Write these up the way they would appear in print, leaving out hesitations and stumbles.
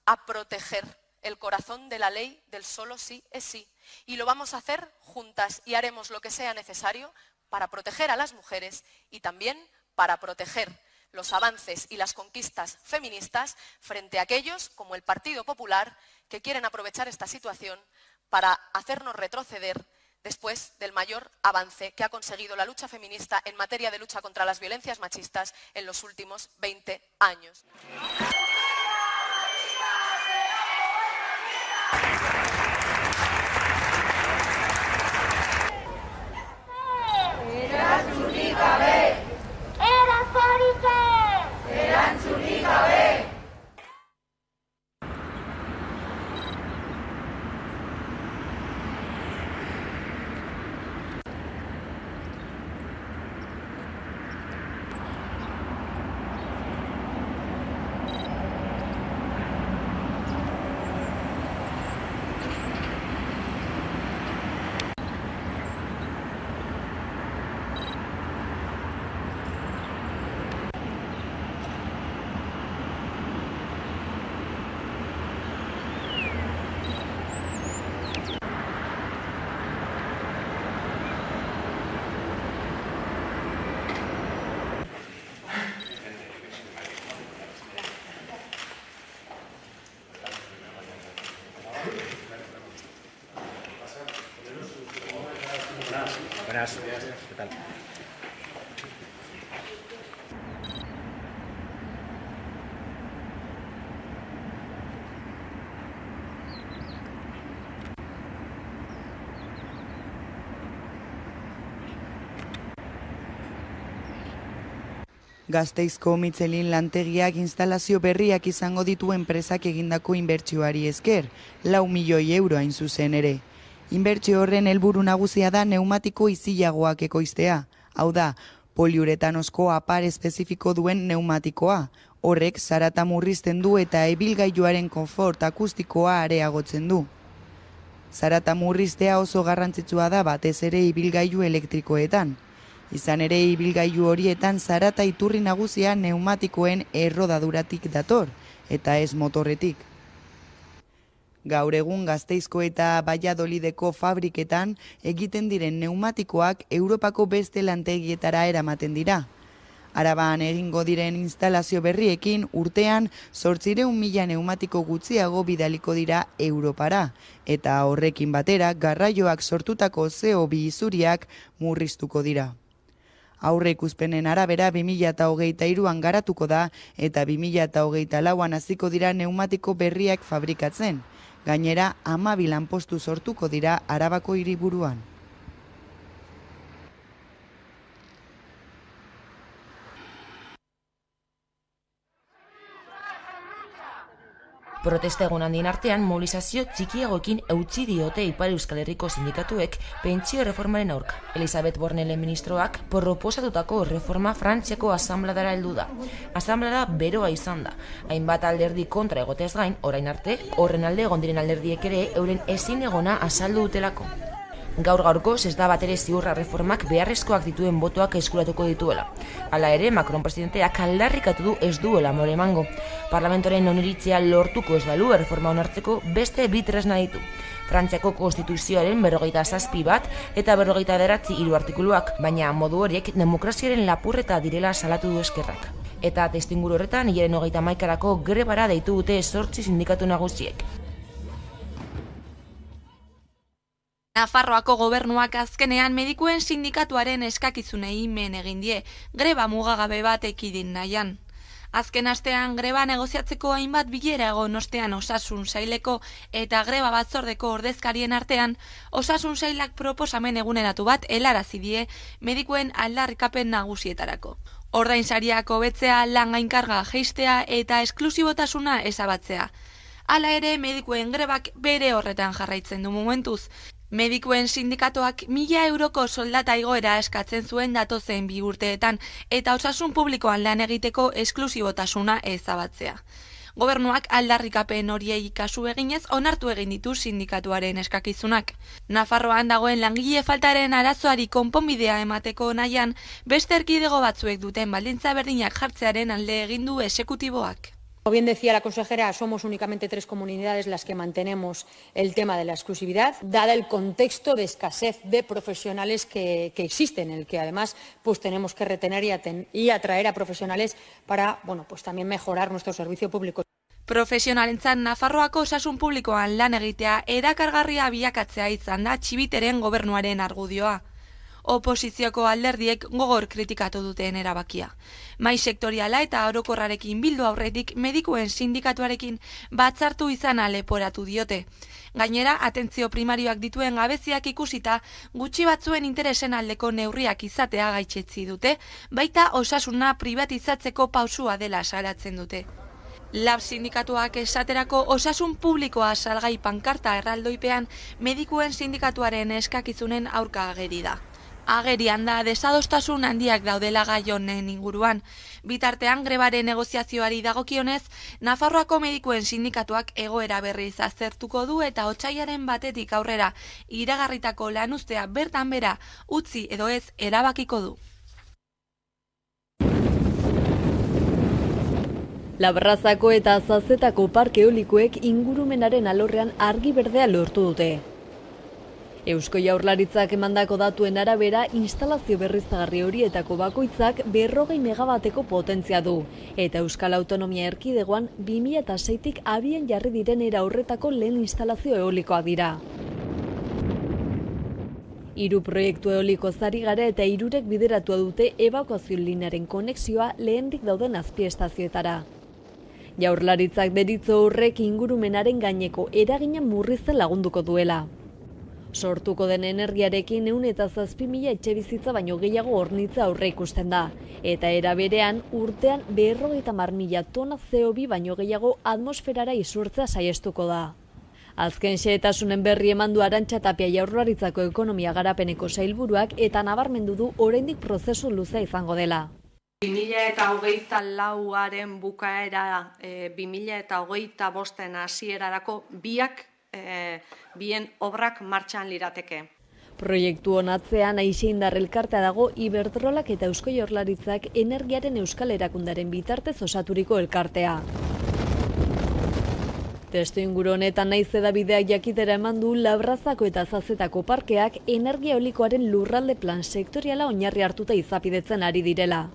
a proteger el corazón de la ley del solo sí es sí. Y lo vamos a hacer juntas y haremos lo que sea necesario para proteger a las mujeres y también para proteger los avances y las conquistas feministas frente a aquellos, como el Partido Popular, que quieren aprovechar esta situación para hacernos retroceder después del mayor avance que ha conseguido la lucha feminista en materia de lucha contra las violencias machistas en los últimos 20 años. Erantzunik gabe! Erazorik ez! Erantzunik gabe! Buenas, ¿qué tal? Gasteizko Michelin lantegiak instalazio berriak izango ditu enpresak egindako inbertsioari esker, 4 milioi euro hain zuzen ere. Inbertsio horren helburu nagusia da neumatiko izilagoak ekoiztea, hau da, poliuretanosko apar espezifiko duen neumatikoa. Horrek zarata murrizten du eta ibilgailuaren konfort akustikoa areagotzen du. Zarata murriztea oso garrantzitsua da batez ere ibilgailu elektrikoetan. Izan ere ibilgailu horietan zarata iturri nagusia neumatikoen errodaduratik dator, eta ez motorretik. Gaur egun Gasteizko eta Valladolideko fabriketan egiten diren neumatikoak Europako beste lantegietara eramaten dira. Araban egingo diren instalazio berriekin urtean 800.000 neumatiko gutxiago bidaliko dira Europara, eta horrekin batera garraioak sortutako CO2 isuriak murriztuko dira. Aurreikuspenen arabera 2023an garatuko da eta 2024an hasiko dira neumatiko berriak fabrikatzen. Gainera, 12 lanpostu sortuko dira Arabako hiriburuan. Protesta egun handien artean mobilizazio txikiagoekin eutsi diote Ipar Euskal Herriko sindikatuek pentsio reformaren aurka. Elisabeth Bornelen ministroak proposatutako reforma Frantziako asanbladara heldu da. Asanblada beroa izan da. Hainbat alderdi kontra egoteaz gain, orain arte, horren alde egon diren alderdiek ere euren ezin egona azaldu dutelako. Gaur-gaurkoz ez da batere ziurra reformak beharrezkoak dituen botoak eskuratuko dituela. Hala ere, Macron presidenteak aldarrikatu du ez duela amore emango. Parlamentoren oniritzia lortuko ez balu erreforma onartzeko beste bi tresna ditu. Frantziako konstituzioaren 47 bat eta 49 hiru artikuluak, baina modu horiek demokraziaren lapurreta direla salatu du Eskerrak. Eta testuinguru horretan, hilaren 31 grebara deitu dute 8 sindikatu nagusiek. Nafarroako gobernuak azkenean medikuen sindikatuaren eskakizunei men egin die, greba mugagabe bat ekidin nahian. Azken astean greba negoziatzeko hainbat bilera egon ostean Osasun Saileko eta greba batzordeko ordezkarien artean, Osasun Sailak proposamen eguneratu bat helarazi die medikuen aldarrikapen nagusietarako. Ordainsariak hobetzea, lan gainkarga jaistea eta esklusibotasuna ezabatzea. Hala ere, medikuen grebak bere horretan jarraitzen du momentuz. Medikuen sindikatoak 1.000 euroko soldata igoera eskatzen zuen datozen 2 urteetan eta osasun publikoan lan egiteko esklusibotasuna ezabatzea. Gobernuak aldarrikapen horiei kasu eginez onartu egin ditu sindikatuaren eskakizunak. Nafarroan dagoen langile faltaren arazoari konponbidea emateko nahian, beste erkidego batzuek duten baldintza berdinak jartzearen alde egin du exekutiboak. Como bien decía la consejera, somos únicamente 3 comunidades las que mantenemos el tema de la exclusividad, dada el contexto de escasez de profesionales que existen, en el que además pues tenemos que retener y atraer a profesionales para pues también mejorar nuestro servicio público. Profesionalentzat Nafarroako osasun publikoan lan egitea erakargarria bilakatzea izan da Txibiteren gobernuaren argudioa. Oposizioko alderdiek gogor kritikatu duten erabakia. Mai sektoriala eta orokorrarekin bildu aurretik medikuen sindikatuarekin batzartu izana leporatu diote. Gainera, atentzio primarioak dituen gabeziak ikusita, gutxi batzuen interesen aldeko neurriak izatea gaitzetsi dute, baita osasuna privatizatzeko pausua dela salatzen dute. Lab sindikatuak esaterako osasun publikoa salgai pankarta erraldoipean medikuen sindikatuaren eskakizunen aurka ageri da. Agerian da desadostasun handiak daudela gai honen inguruan. Bitartean grebaren negoziazioari dagokionez, Nafarroako medikuen sindikatuak egoera berriz aztertuko du eta otsailaren 1 aurrera iragarritako lanuztea bertan bera utzi edo ez erabakiko du. Labrazako eta Zazetako parke eolikoek ingurumenaren alorrean argi berdea lortu dute. Eusko Jaurlaritzak emandako datuen arabera, instalazio berriztagarri horietako bakoitzak 40 megabateko potentzia du, eta Euskal Autonomia Erkidegoan 2006tik abian jarri diren era horretako lehen instalazio eolikoak dira. 3 proiektu eoliko zari gara eta 3rek bideratua dute ebakuazio linearen konexioa lehendik dauden azpiestazioetara. Jaurlaritzak deritzo horrek ingurumenaren gaineko eragina murrizten lagunduko duela. Sortuko den energiarekin 107.000 etxebizitza baino gehiago hornitza aurre ikusten da, eta era berean urtean 50.000 tona CO2 baino gehiago atmosferara isurtzea saiestuko da. Azken xehetasunen berri eman du Arantxa Tapia Jaurlaritzako ekonomia garapeneko sailburuak eta nabarmendu du oraindik prozesu luzea izango dela. 2024aren bukaera 2025 hasierarako bien obrak martxan lirateke. Proiektu honatzean Aixeindar elkartea dago Iberdrolak eta Eusko Jaurlaritzak energiaren euskal erakundaren bitartez osaturiko elkartea. Testuinguru honetan naiz edabideak jakitera eman du Labrazako eta Zazetako parkeak energia eolikoaren lurralde plan sektoriala oinarri hartuta izapidetzen ari direla.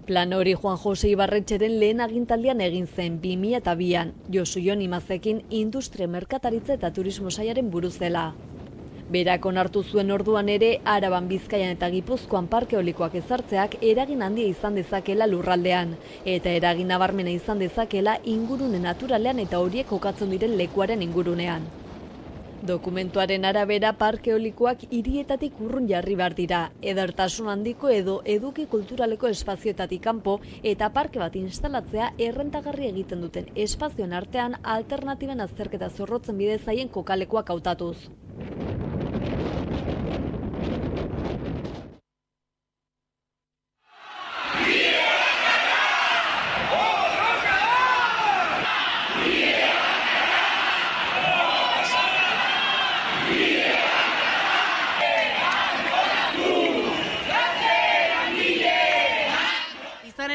Plan hori Juan Jose Ibarretxeren lehen agintaldian egin zen 2002an, Josu Jon Imazekin industria, merkataritza eta turismo sailaren buruz dela. Berak onartu zuen orduan ere, Araban, Bizkaian eta Gipuzkoan parke eolikoak ezartzeak eragin handia izan dezakela lurraldean, eta eragin nabarmena izan dezakela ingurune naturalean eta horiek kokatzen diren lekuaren ingurunean. Dokumentuaren arabera parke eolikoak hirietatik urrun jarri behar dira, edertasun handiko edo eduki kulturaleko espazioetatik kanpo eta parke bat instalatzea errentagarri egiten duten espazioen artean alternatiben azterketa zorrotzen bide zaien kokalekoak hautatuz.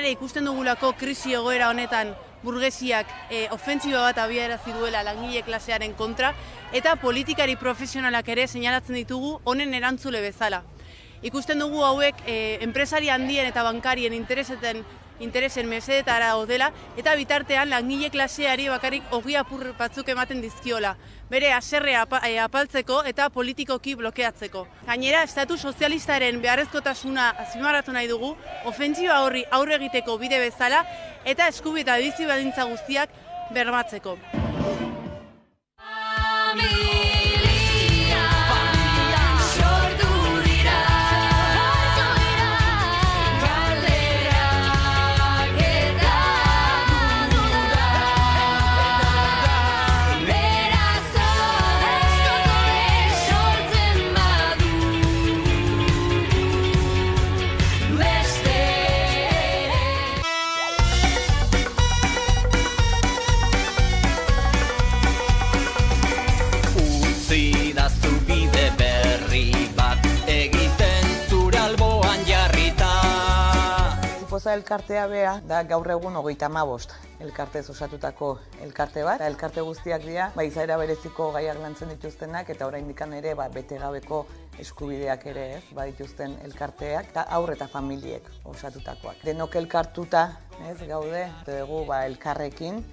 Ikusten dugulako krisi egoera honetan burgesiak ofentsiba bat abiarazi duela langile klasearen kontra eta politikari profesionalak ere seinalatzen ditugu honen erantzule bezala. Ikusten dugu hauek enpresari handien eta bankarien interesen mesedetara daudela eta bitartean langile klaseari bakarrik ogi apur batzuk ematen dizkiola, bere haserrea apaltzeko eta politikoki blokeatzeko. Gainera, estatu sozialistaren beharrezkotasuna azpimarratu nahi dugu, ofentsiba horri aurre egiteko bide bezala eta eskubide eta bizi baldintza guztiak bermatzeko. Bizipoza elkartea bea da gaur egun 35 elkartez osatutako elkarte bat. Elkarte guztiak dira, izaera bereziko gaiak lantzen dituztenak eta oraindikan ere betegabeko eskubideak ere badituzten elkarteak eta haur eta familiek osatutakoak. Denok elkartuta gaude, dugu elkarrekin,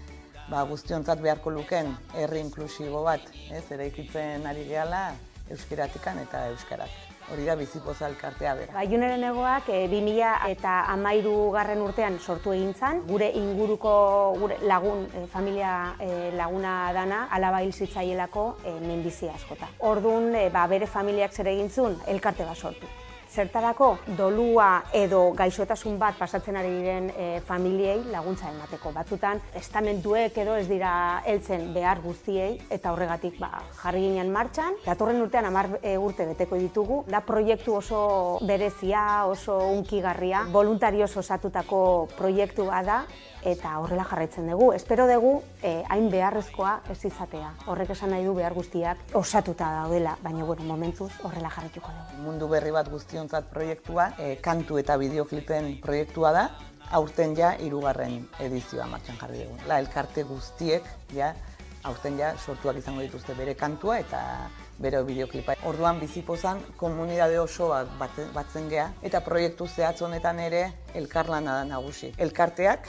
guztiontzat beharko luken herri inklusibo bat, eraikitzen ari gehala euskeratikan eta euskarak. Hori da Bizipoza elkartea bera. Juneren egoak 2013 urtean sortu egin zen, gure inguruko lagun, familia laguna dana, alaba hil zitzaielako minbizi askota. Orduan, bere familiak zer egin zuen, elkarte bat sortu. Zertarako dolua edo gaixotasun bat pasatzen ari diren familiei laguntza emateko. Batzutan, estamentuek edo ez dira heltzen behar guztiei eta horregatik jarri ginen martxan. Datorren urtean 10 urte beteko ditugu. Da proiektu oso berezia, oso hunkigarria, voluntarioz osatutako proiektu bat da eta horrela jarraitzen dugu. Espero dugu hain beharrezkoa ez izatea. Horrek esan nahi du behar guztiak osatuta daudela, baina momentuz horrela jarraituko dugu. Mundu berri bat guztiontzat proiektua, kantu eta bideoklipen proiektua da, aurten 3. edizioa martxan jarri dugu. Elkarte guztiek aurten sortuak izango dituzte bere kantua eta bere bideoklipa. Orduan Bizipozan komunidade oso batzen gea eta proiektu zehatz honetan ere elkarlana da nagusi. Elkarteak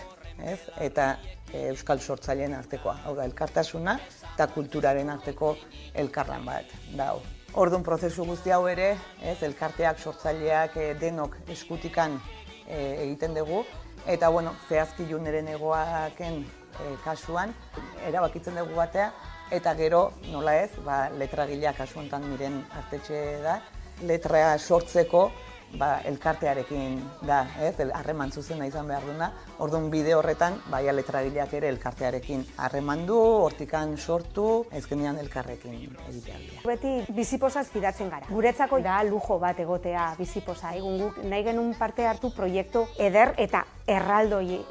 eta euskal sortzaileen artekoa. Hau da, elkartasuna eta kulturaren arteko elkarlan bat da. Orduan prozesu guzti hau ere, elkarteak, sortzaileak denok eskutikan egiten dugu. Eta, zehazki Juneren egoaken kasuan, erabakitzen dugu batea, eta gero, nola ez, letragileak kasu honetan Miren Artetxe da, letra sortzeko elkartearekin da, harreman zuzena izan behar duna. Orduan bide horretan, letragileak ere elkartearekin harreman du, hortikan sortu, ezkenean elkarrekin egitea aldea. Beti Bizipozaz fidatzen gara. Guretzako da lujo bat egotea Bizipoza. Guk nahi genuen parte hartu proiektu eder eta erraldoi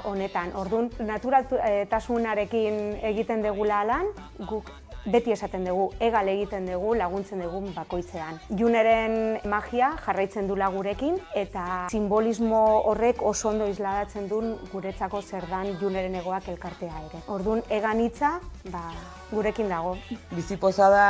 honetan. Orduan, naturaltasunarekin egiten degula lan, guk beti esaten dugu, egal egiten dugu, laguntzen dugu bakoitzean. Juneren magia jarraitzen dula gurekin eta simbolismo horrek oso ondo isladatzen duen guretzako zer dan Juneren egoak elkartea ere. Orduan, egan hitza, gurekin dago. Bizipoza da,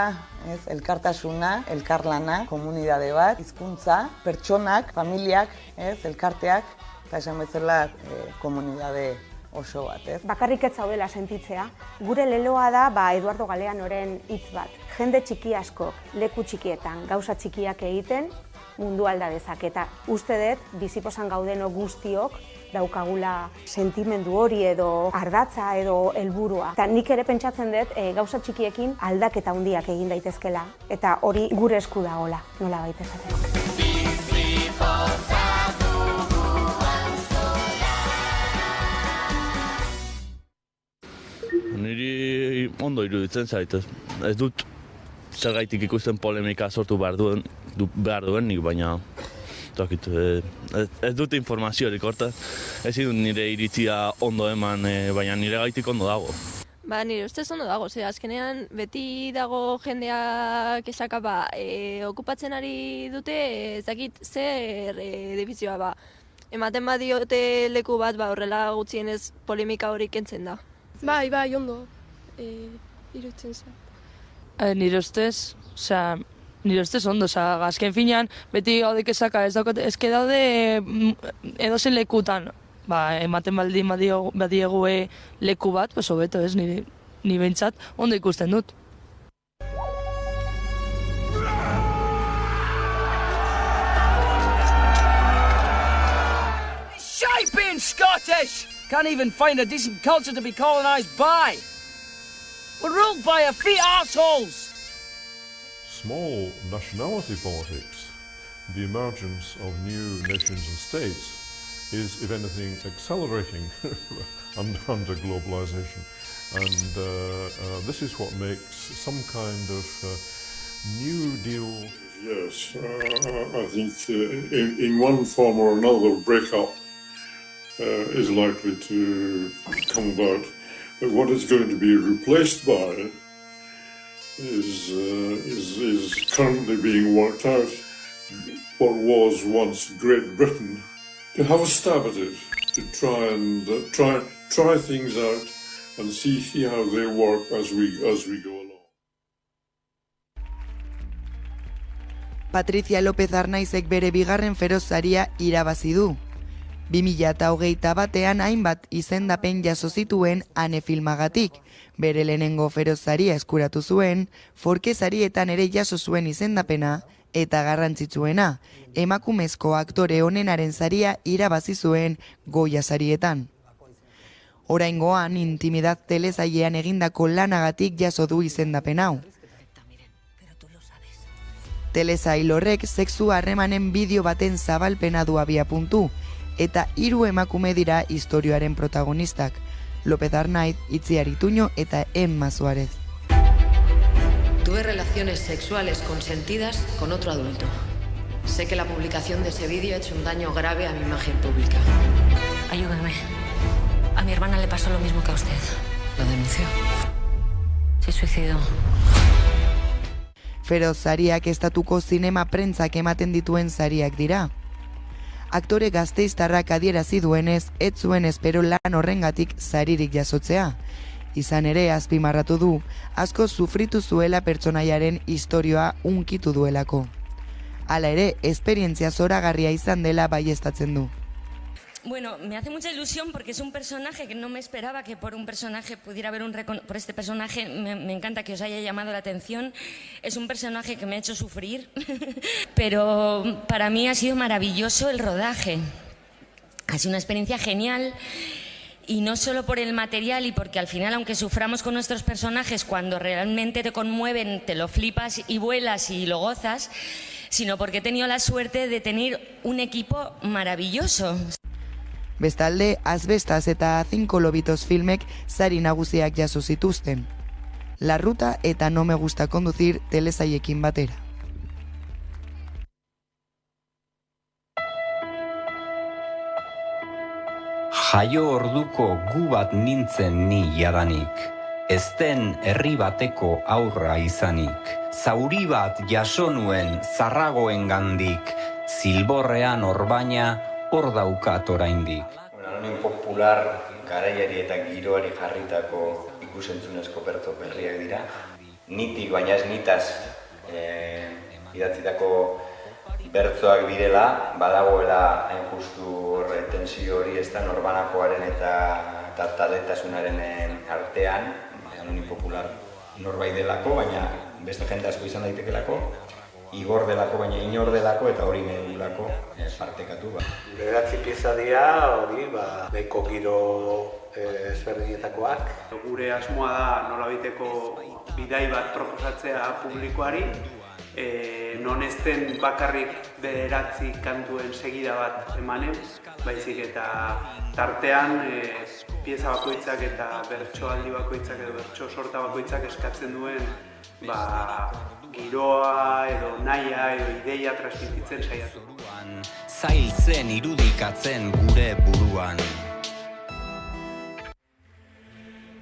elkartasuna, elkarlana, komunidade bat, hizkuntza, pertsonak, familiak, elkarteak, eta esan bezala komunidade oso bat, Bakarrik ez zaudela sentitzea. Gure leloa da, Eduardo Galeanoren hitz bat. Jende txiki askok, leku txikietan, gauza txikiak egiten, mundu alda dezake. Eta uste dut, Bizipozan gaudeno guztiok, daukagula sentimendu hori edo ardatza edo helburua. Eta nik ere pentsatzen dut, gauza txikiekin aldaketa handiak egin daitezkela. Eta hori gure esku dagoela, nola baita esateko. Niri ondo iruditzen zait, ez dut zergaitik ikusten polemika sortu behar duenik, baina ez dut informaziorik horta. Ez dut nire iritzia ondo eman, baina nire gaitik ondo dago. Nire ustez ondo dago, azkenean beti dago jendeak esaka okupatzen ari dute, ez dakit zer edifizioa ematen badiote leku bat horrela gutxienez polemika hori kentzen da. Bai, ondo, irutzen zen. Nire ustez ondo, azken finean, beti gaudek esaka ez daukate, ezke daude edozen lekutan, ematen baldin badiegu leku bat, hobeto ez, ni behintzat, ondo ikusten dut. Shaping Scottish! Can't even find a decent culture to be colonised by. We're ruled by a few arseholes. Small nationality politics, the emergence of new nations and states, is, if anything, accelerating under globalisation. And this is what makes some kind of New Deal. Yes, I think in one form or another breakup is likely to come about. But what it's going to be replaced by is currently being worked out. What was once Great Britain to have a stab at it, to try things out and see how they work as we go along. Patricia López Arnaizek bere bigarren Feroz saria irabazi du. 2021 hainbat izendapen jaso zituen Ane filmagatik, bere lehenengo Feroz saria eskuratu zuen, Forke sarietan ere jaso zuen izendapena, eta garrantzitsuena, emakumezko aktore onenaren saria irabazi zuen Goya sarietan. Oraingoan, Intimidad telesailean egindako lanagatik jaso du izendapen hau. Telesail horrek sexu harremanen bideo baten zabalpena du abiapuntu, eta 3 emakume dira istorioaren protagonistak, López Arnaiz, Itziar Ituño eta Emma Suárez. Tuve relaciones sexuales consentidas con otro adulto. Sé que la publicación de ese vídeo ha hecho un daño grave a mi imagen pública. Ayúdame. A mi hermana le pasó lo mismo que a usted. ¿Lo denunció? Se suicidó. Feroz sariak estatuko zinema prentzak ematen dituen sariak dira. Aktore gasteiztarrak adierazi duenez, ez zuen espero lan horrengatik saririk jasotzea. Izan ere, azpimarratu du, asko sufritu zuela pertsonaiaren istorioa unkitu duelako. Hala ere, esperientzia zoragarria izan dela baieztatzen du. Bueno, me hace mucha ilusión porque es un personaje que no me esperaba que por un personaje pudiera haber por este personaje me encanta que os haya llamado la atención. Es un personaje que me ha hecho sufrir, pero para mí ha sido maravilloso el rodaje. Ha sido una experiencia genial. Y no solo por el material y porque al final, aunque suframos con nuestros personajes, cuando realmente te conmueven, te lo flipas y vuelas y lo gozas, sino porque he tenido la suerte de tener un equipo maravilloso. Bestalde, Asbestas eta 5 lobitos filmek sari nagusiak jaso zituzten. La Ruta eta No me gusta conducir telesaiekin batera. Jaio orduko gu bat nintzen ni jadanik, ezten herri bateko aurra izanik, zauri bat jaso nuen zarragoen gandik, zilborrean orbaina hor daukat oraindik. Anonim popular garaiari eta giroari jarritako ikusentzunezko bertso berriak dira. Nitik, baina ez nitaz idatzitako bertsoak direla, badagoela hain justu tensio hori ez da norbanakoaren eta taletasunaren artean, anonim popular norbait delako, baina beste jende asko izan daitekelako, igor delako, baina inor delako eta hori nahi dulako partekatu. Bederatzi pieza dira, hori, nahiko giro ezberdinetakoak. Gure asmoa da nolabiteko bidai bat proposatzea publikoari, non ez den bakarrik 9 kantuen segida bat emanen, baizik eta tartean pieza bakoitzak eta bertsoaldi bakoitzak edo bertso sorta bakoitzak eskatzen duen giroa edo nahia edo ideia transmititzen saiatu. Zail zen irudikatzen gure buruan.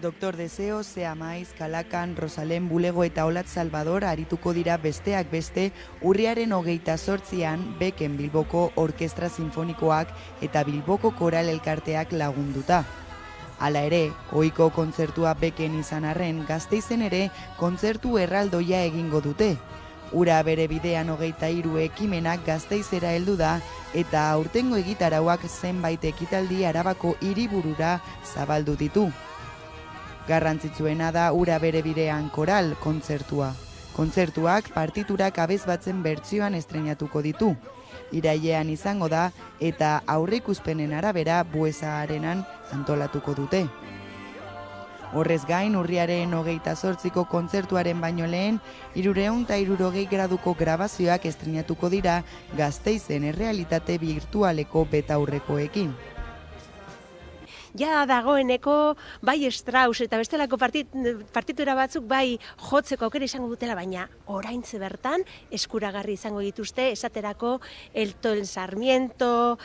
Doktor Deseo, Zea Maiz, Kalakan, Rosalén Bulego eta Olat Salvador arituko dira besteak beste urriaren 28an Beken Bilboko Orkestra Sinfonikoak eta Bilboko Koral Elkarteak lagunduta. Hala ere, ohiko kontzertua Beken izan arren, Gasteizen ere kontzertu erraldoia egingo dute. Ura bere bidean 23 ekimenak Gasteizera heldu da eta aurtengo egitarauak zenbait ekitaldi Arabako hiriburura zabaldu ditu. Garrantzitsuena da Ura bere bidean koral kontzertua. Kontzertuak partiturak abezbatzen bertsioan estreinatuko ditu. Irailean izango da eta aurreikuspenen arabera Buesa Arenan antolatuko dute. Horrez gain, urriaren 28ko kontzertuaren baino lehen, 360 graduko grabazioak estreinatuko dira Gasteizen errealitate virtualeko betaurrekoekin. Ja dagoeneko bai Strauss eta bestelako partitura batzuk bai jotzeko aukera izango dutela, baina oraintze bertan eskuragarri izango dituzte, esaterako El Sarmiento,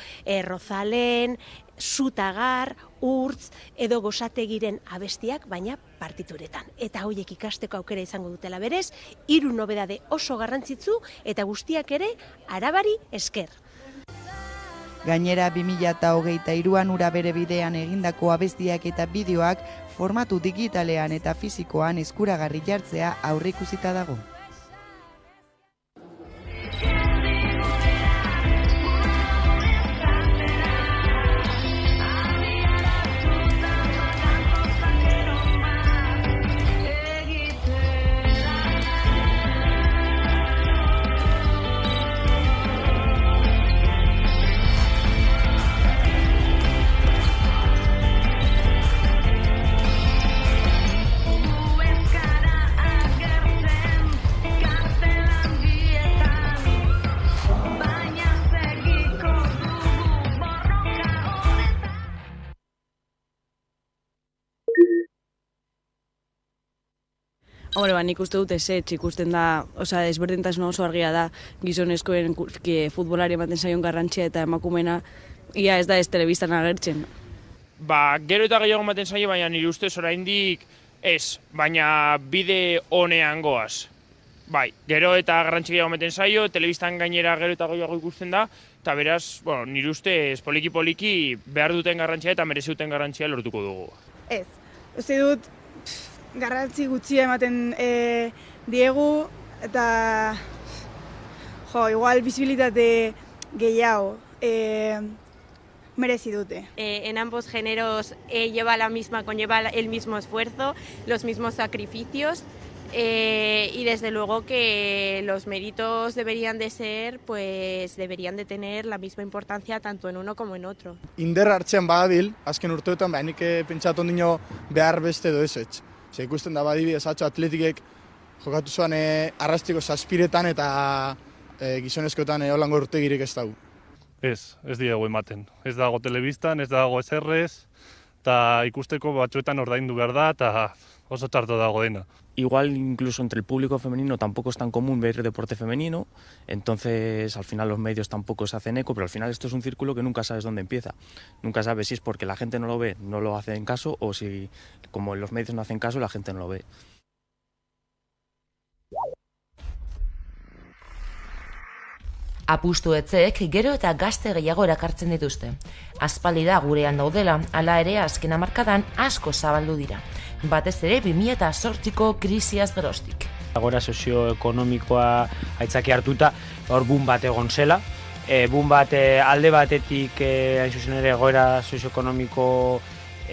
Rosalén, Zutagar, Urtz edo Gozategiren abestiak, baina partituretan. Eta horiek ikasteko aukera izango dutela berez, 3 nobedade oso garrantzitsu eta guztiak ere Arabari esker. Gainera 2023an ura bere bidean egindako abestiak eta bideoak formatu digitalean eta fisikoan eskuragarri jartzea aurreikusita dago. Nik uste dut ezetz ikusten da, ezberdintasuna oso argia da gizonezkoen futbolari ematen zaion garrantzia eta emakumena ia ez da ez telebistan agertzen. Gero eta gehiago ematen zaio, baina nire ustez oraindik ez, baina bide honean goaz. Gero eta garrantzi gehiago ematen zaio, telebistan gainera gero eta gehiago ikusten da, eta beraz, nire ustez poliki-poliki behar duten garrantzia eta merezi duten garrantzia lortuko dugu. Ez, uste dut garrantzi gutxia ematen diegu eta igual visibilitate gehiago merezi dute. En ambos géneros conlleva el mismo esfuerzo, los mismos sacrificios y desde luego que los méritos deberían de tener la misma importancia tanto en uno como en otro. Inder hartzean badabil, azken urteetan nik pentsatu ondino behar beste edo ezetz. Ikusten da badibidez atzo atletikek jokatu zuen arrastiko zazpiretan eta gizonezkoetan holango urtegirik ez dago. Ez diegu ematen. Ez dago telebistan, ez dago eserrez, eta ikusteko batzuetan ordaindu behar da eta oso txarto dago dena. Igual incluso entre el público femenino tampoco es tan común ver deporte femenino, entonces al final los medios tampoco se hacen eco, pero al final esto es un círculo que nunca sabes dónde empieza. Nunca sabes si es porque la gente no lo ve, no lo hacen caso, o si como los medios no hacen caso, la gente no lo ve. Apustu etzeek gero eta gazte gehiago erakartzen dituzte. Aspaldi da gurean daudela, hala ere azken hamarkadan asko zabaldu dira. Batez ere 2008ko krisiaz geroztik. Agora sozioekonomikoa aitzaki hartuta, hor boom bat egon zela. Boom bat alde batetik hain zuzen ere egoera sozioekonomiko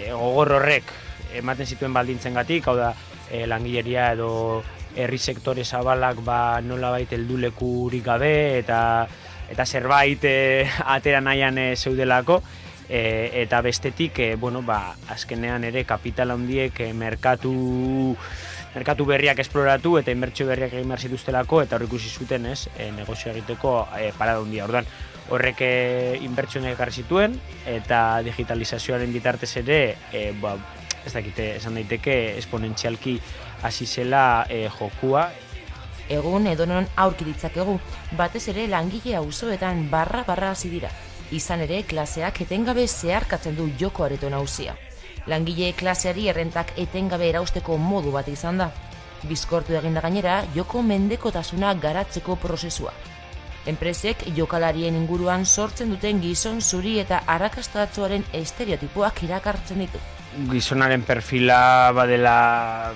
gogor horrek ematen zituen baldintzengatik, hau da langileria edo herri sektore zabalak nolabait heldulekurik gabe eta zerbait atera nahian zeudelako. Eta bestetik, azkenean ere kapital handiek merkatu berriak esploratu eta inbertsio berriak egin behar zituztelako eta hor ikusi zuten negozio egiteko parada handia. Orduan, horrek inbertsioak ekarri zituen eta digitalizazioaren bitartez ere, ez dakite, esan daiteke esponentzialki hasi zela jokua. Egun edonon aurki ditzakegu, batez ere langile auzoetan barra hasi dira. Izan ere, klaseak etengabe zeharkatzen du joko areto nagusia. Langile klaseari errentak etengabe erausteko modu bat izan da. Bizkortu eginda gainera, joko mendekotasuna garatzeko prozesua. Enpresek jokalarien inguruan sortzen duten gizon zuri eta arrakastatsuaren estereotipoak irakartzen ditu. Gizonaren perfila badela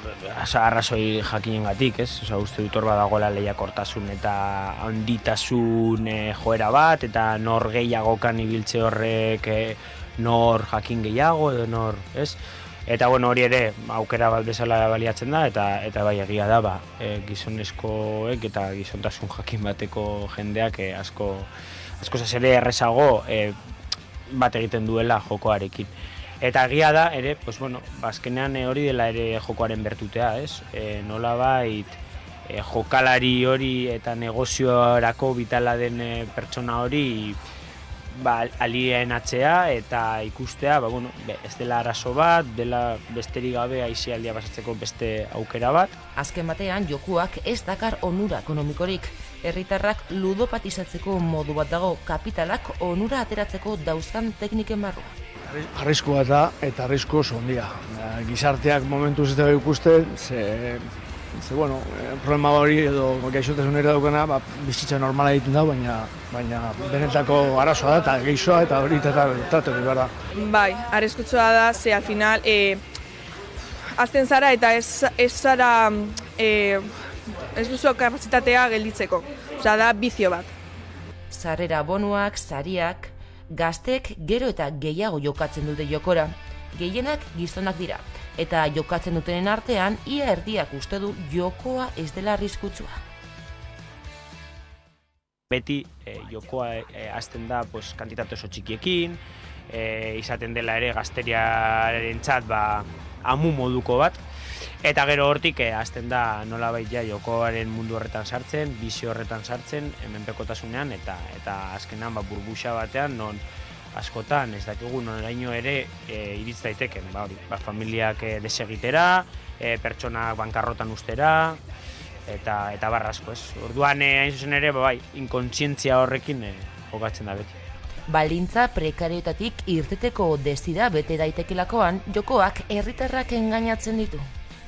arrazoi jakinengatik, ez? Uste dut hor badagoela lehiakortasun eta handitasun joera bat, eta nor gehiagokan ibiltze horrek nor jakin gehiago edo nor, ez? Eta hori ere aukera bat bezala baliatzen da, eta bai egia da, gizonezkoek eta gizontasun jakin bateko jendeak asko ere errezago bat egiten duela jokoarekin. Eta egia da, ere, azkenean hori dela ere jokoaren bertutea, ez? Nolabait jokalari hori eta negoziorako bitala den pertsona hori alienatzea eta ikustea, ez dela arazo bat, dela besterik gabe aisialdia pasatzeko beste aukera bat. Azken batean, jokuak ez dakar onura ekonomikorik. Herritarrak ludopatizatzeko modu bat dago, kapitalak onura ateratzeko dauzkan tekniken barruan. Arriskua da eta arrisku oso handia. Gizarteak momentuz ez dago ikusten, Ze, bueno, problema hori edo gaixotasunera daukana, bizitza normala egiten da, baina benetako arazoa da, eta geixoa, eta hori tratatu behar da. Bai, arriskutsua da, ze al final, azten zara eta ez zara, ez duzu kapazitatea gelditzeko. Osea, da bizio bat. Sarrera bonuak, sariak, gaztek gero eta gehiago jokatzen dute jokora. Gehienak gizonak dira, eta jokatzen dutenen artean, ia erdiak uste du jokoa ez dela arriskutsua. Beti jokoa hasten da kantitate oso txikiekin, izaten dela ere gazteriarentzat amu moduko bat, eta gero hortik hasten da nolabait ja jokoaren mundu horretan sartzen, bizio horretan sartzen, menpekotasunean, eta azkenan burbuxa batean non askotan ez dakigu noraino ere iritz daiteken, familiak desegitera, pertsonak bankarrotan ustera, eta barra asko, ez? Orduan, hain zuzen ere, inkontzientzia horrekin jokatzen da beti. Baldintza prekarioetatik irteteko desira bete daitekelakoan, jokoak herritarrak engainatzen ditu.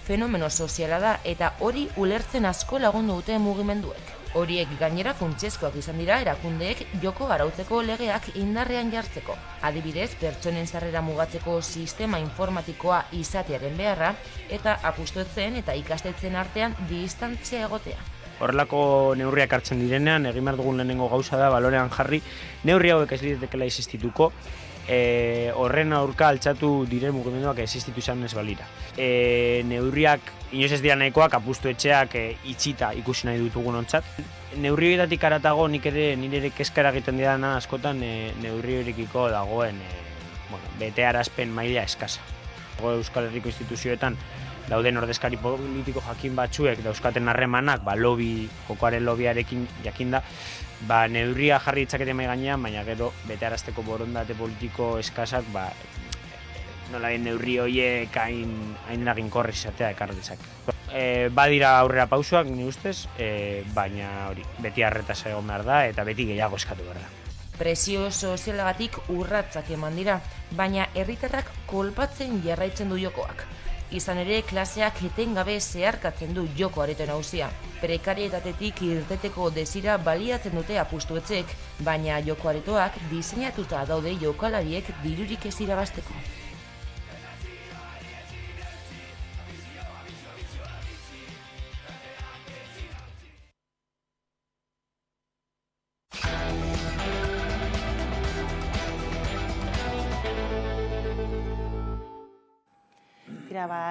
Fenomeno soziala da eta hori ulertzen asko lagundu dute mugimenduek. Horiek gainera funtsezkoak izan dira erakundeek joko arautzeko legeak indarrean jartzeko. Adibidez, pertsonen sarrera mugatzeko sistema informatikoa izatearen beharra eta apustuetzen eta ikastetxeen artean distantzia egotea. Horrelako neurriak hartzen direnean, egin behar dugun lehenengo gauza da balorean jarri, neurri hauek ez litekela existituko, horren aurka altxatu diren mugimenduak existitu izan ez balira. Neurriak inoiz ez dira nahikoak, apustu etxeak itxita ikusi nahi ditugun ontzat. Neurri horietatik aratago nire ere kezkara egiten didana askotan neurri horikiko dagoen betearazpen maila eskasa. Euskal Herriko instituzioetan dauden ordezkari politiko jakin batzuek dauzkaten harremanak, jokoaren lobiarekin jakinda, neurria jarri ditzakete mahai gainean, baina gero betearazteko borondate politiko eskasak, nolabait neurri horiek hain eraginkorrak izatea ekar dezake. Badira aurrera pausoak, ni ustez, baina hori, beti arretaz egon behar da eta beti gehiago eskatu behar da. Presio sozialagatik urratsak eman dira, baina herritarrak kolpatzen jarraitzen du jokoak. Izan ere, klaseak etengabe zeharkatzen du joko areto nagusia. Prekarietatetik irteteko desira baliatzen dute apustuetzek, baina joko aretoak diseinatuta daude jokalariek dirurik ez irabazteko.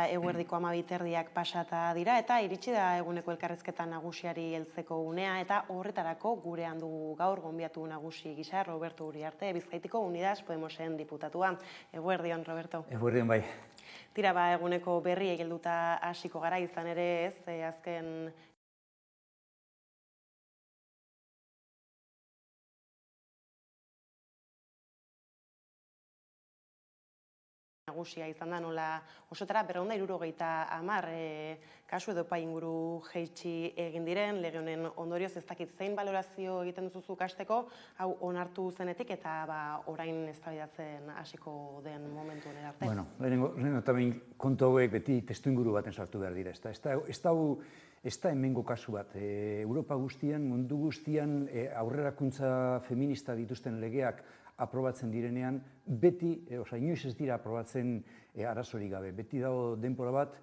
Eguerdiko 12:30 pasata dira eta iritsi da eguneko elkarrizketa nagusiari heltzeko unea eta horretarako gurean dugu gaur gonbiatu nagusi gisa Roberto Uriarte, Bizkaitiko Unidas Podemosen diputatua. Eguerdion, Roberto. Eguerdion, bai. Tira, eguneko berriei helduta hasiko gara, izan ere ez, azken nagusia izan da nola osotara, 270 kasu edo epai inguru jaitsi egin diren, lege honen ondorioz ez dakit zein balorazio egiten duzu kasteko, hau onartu zenetik eta orain eztabaidatzen hasiko den momentu honen arte. Bueno, lehenengo eta behin kontu hauek beti testuinguru baten sartu behar dira. Ez da hemengo kasu bat. Europa guztian, mundu guztian aurrerakuntza feminista dituzten legeak aprobatzen direnean, beti, inoiz ez dira aprobatzen arazorik gabe. Beti dago denbora bat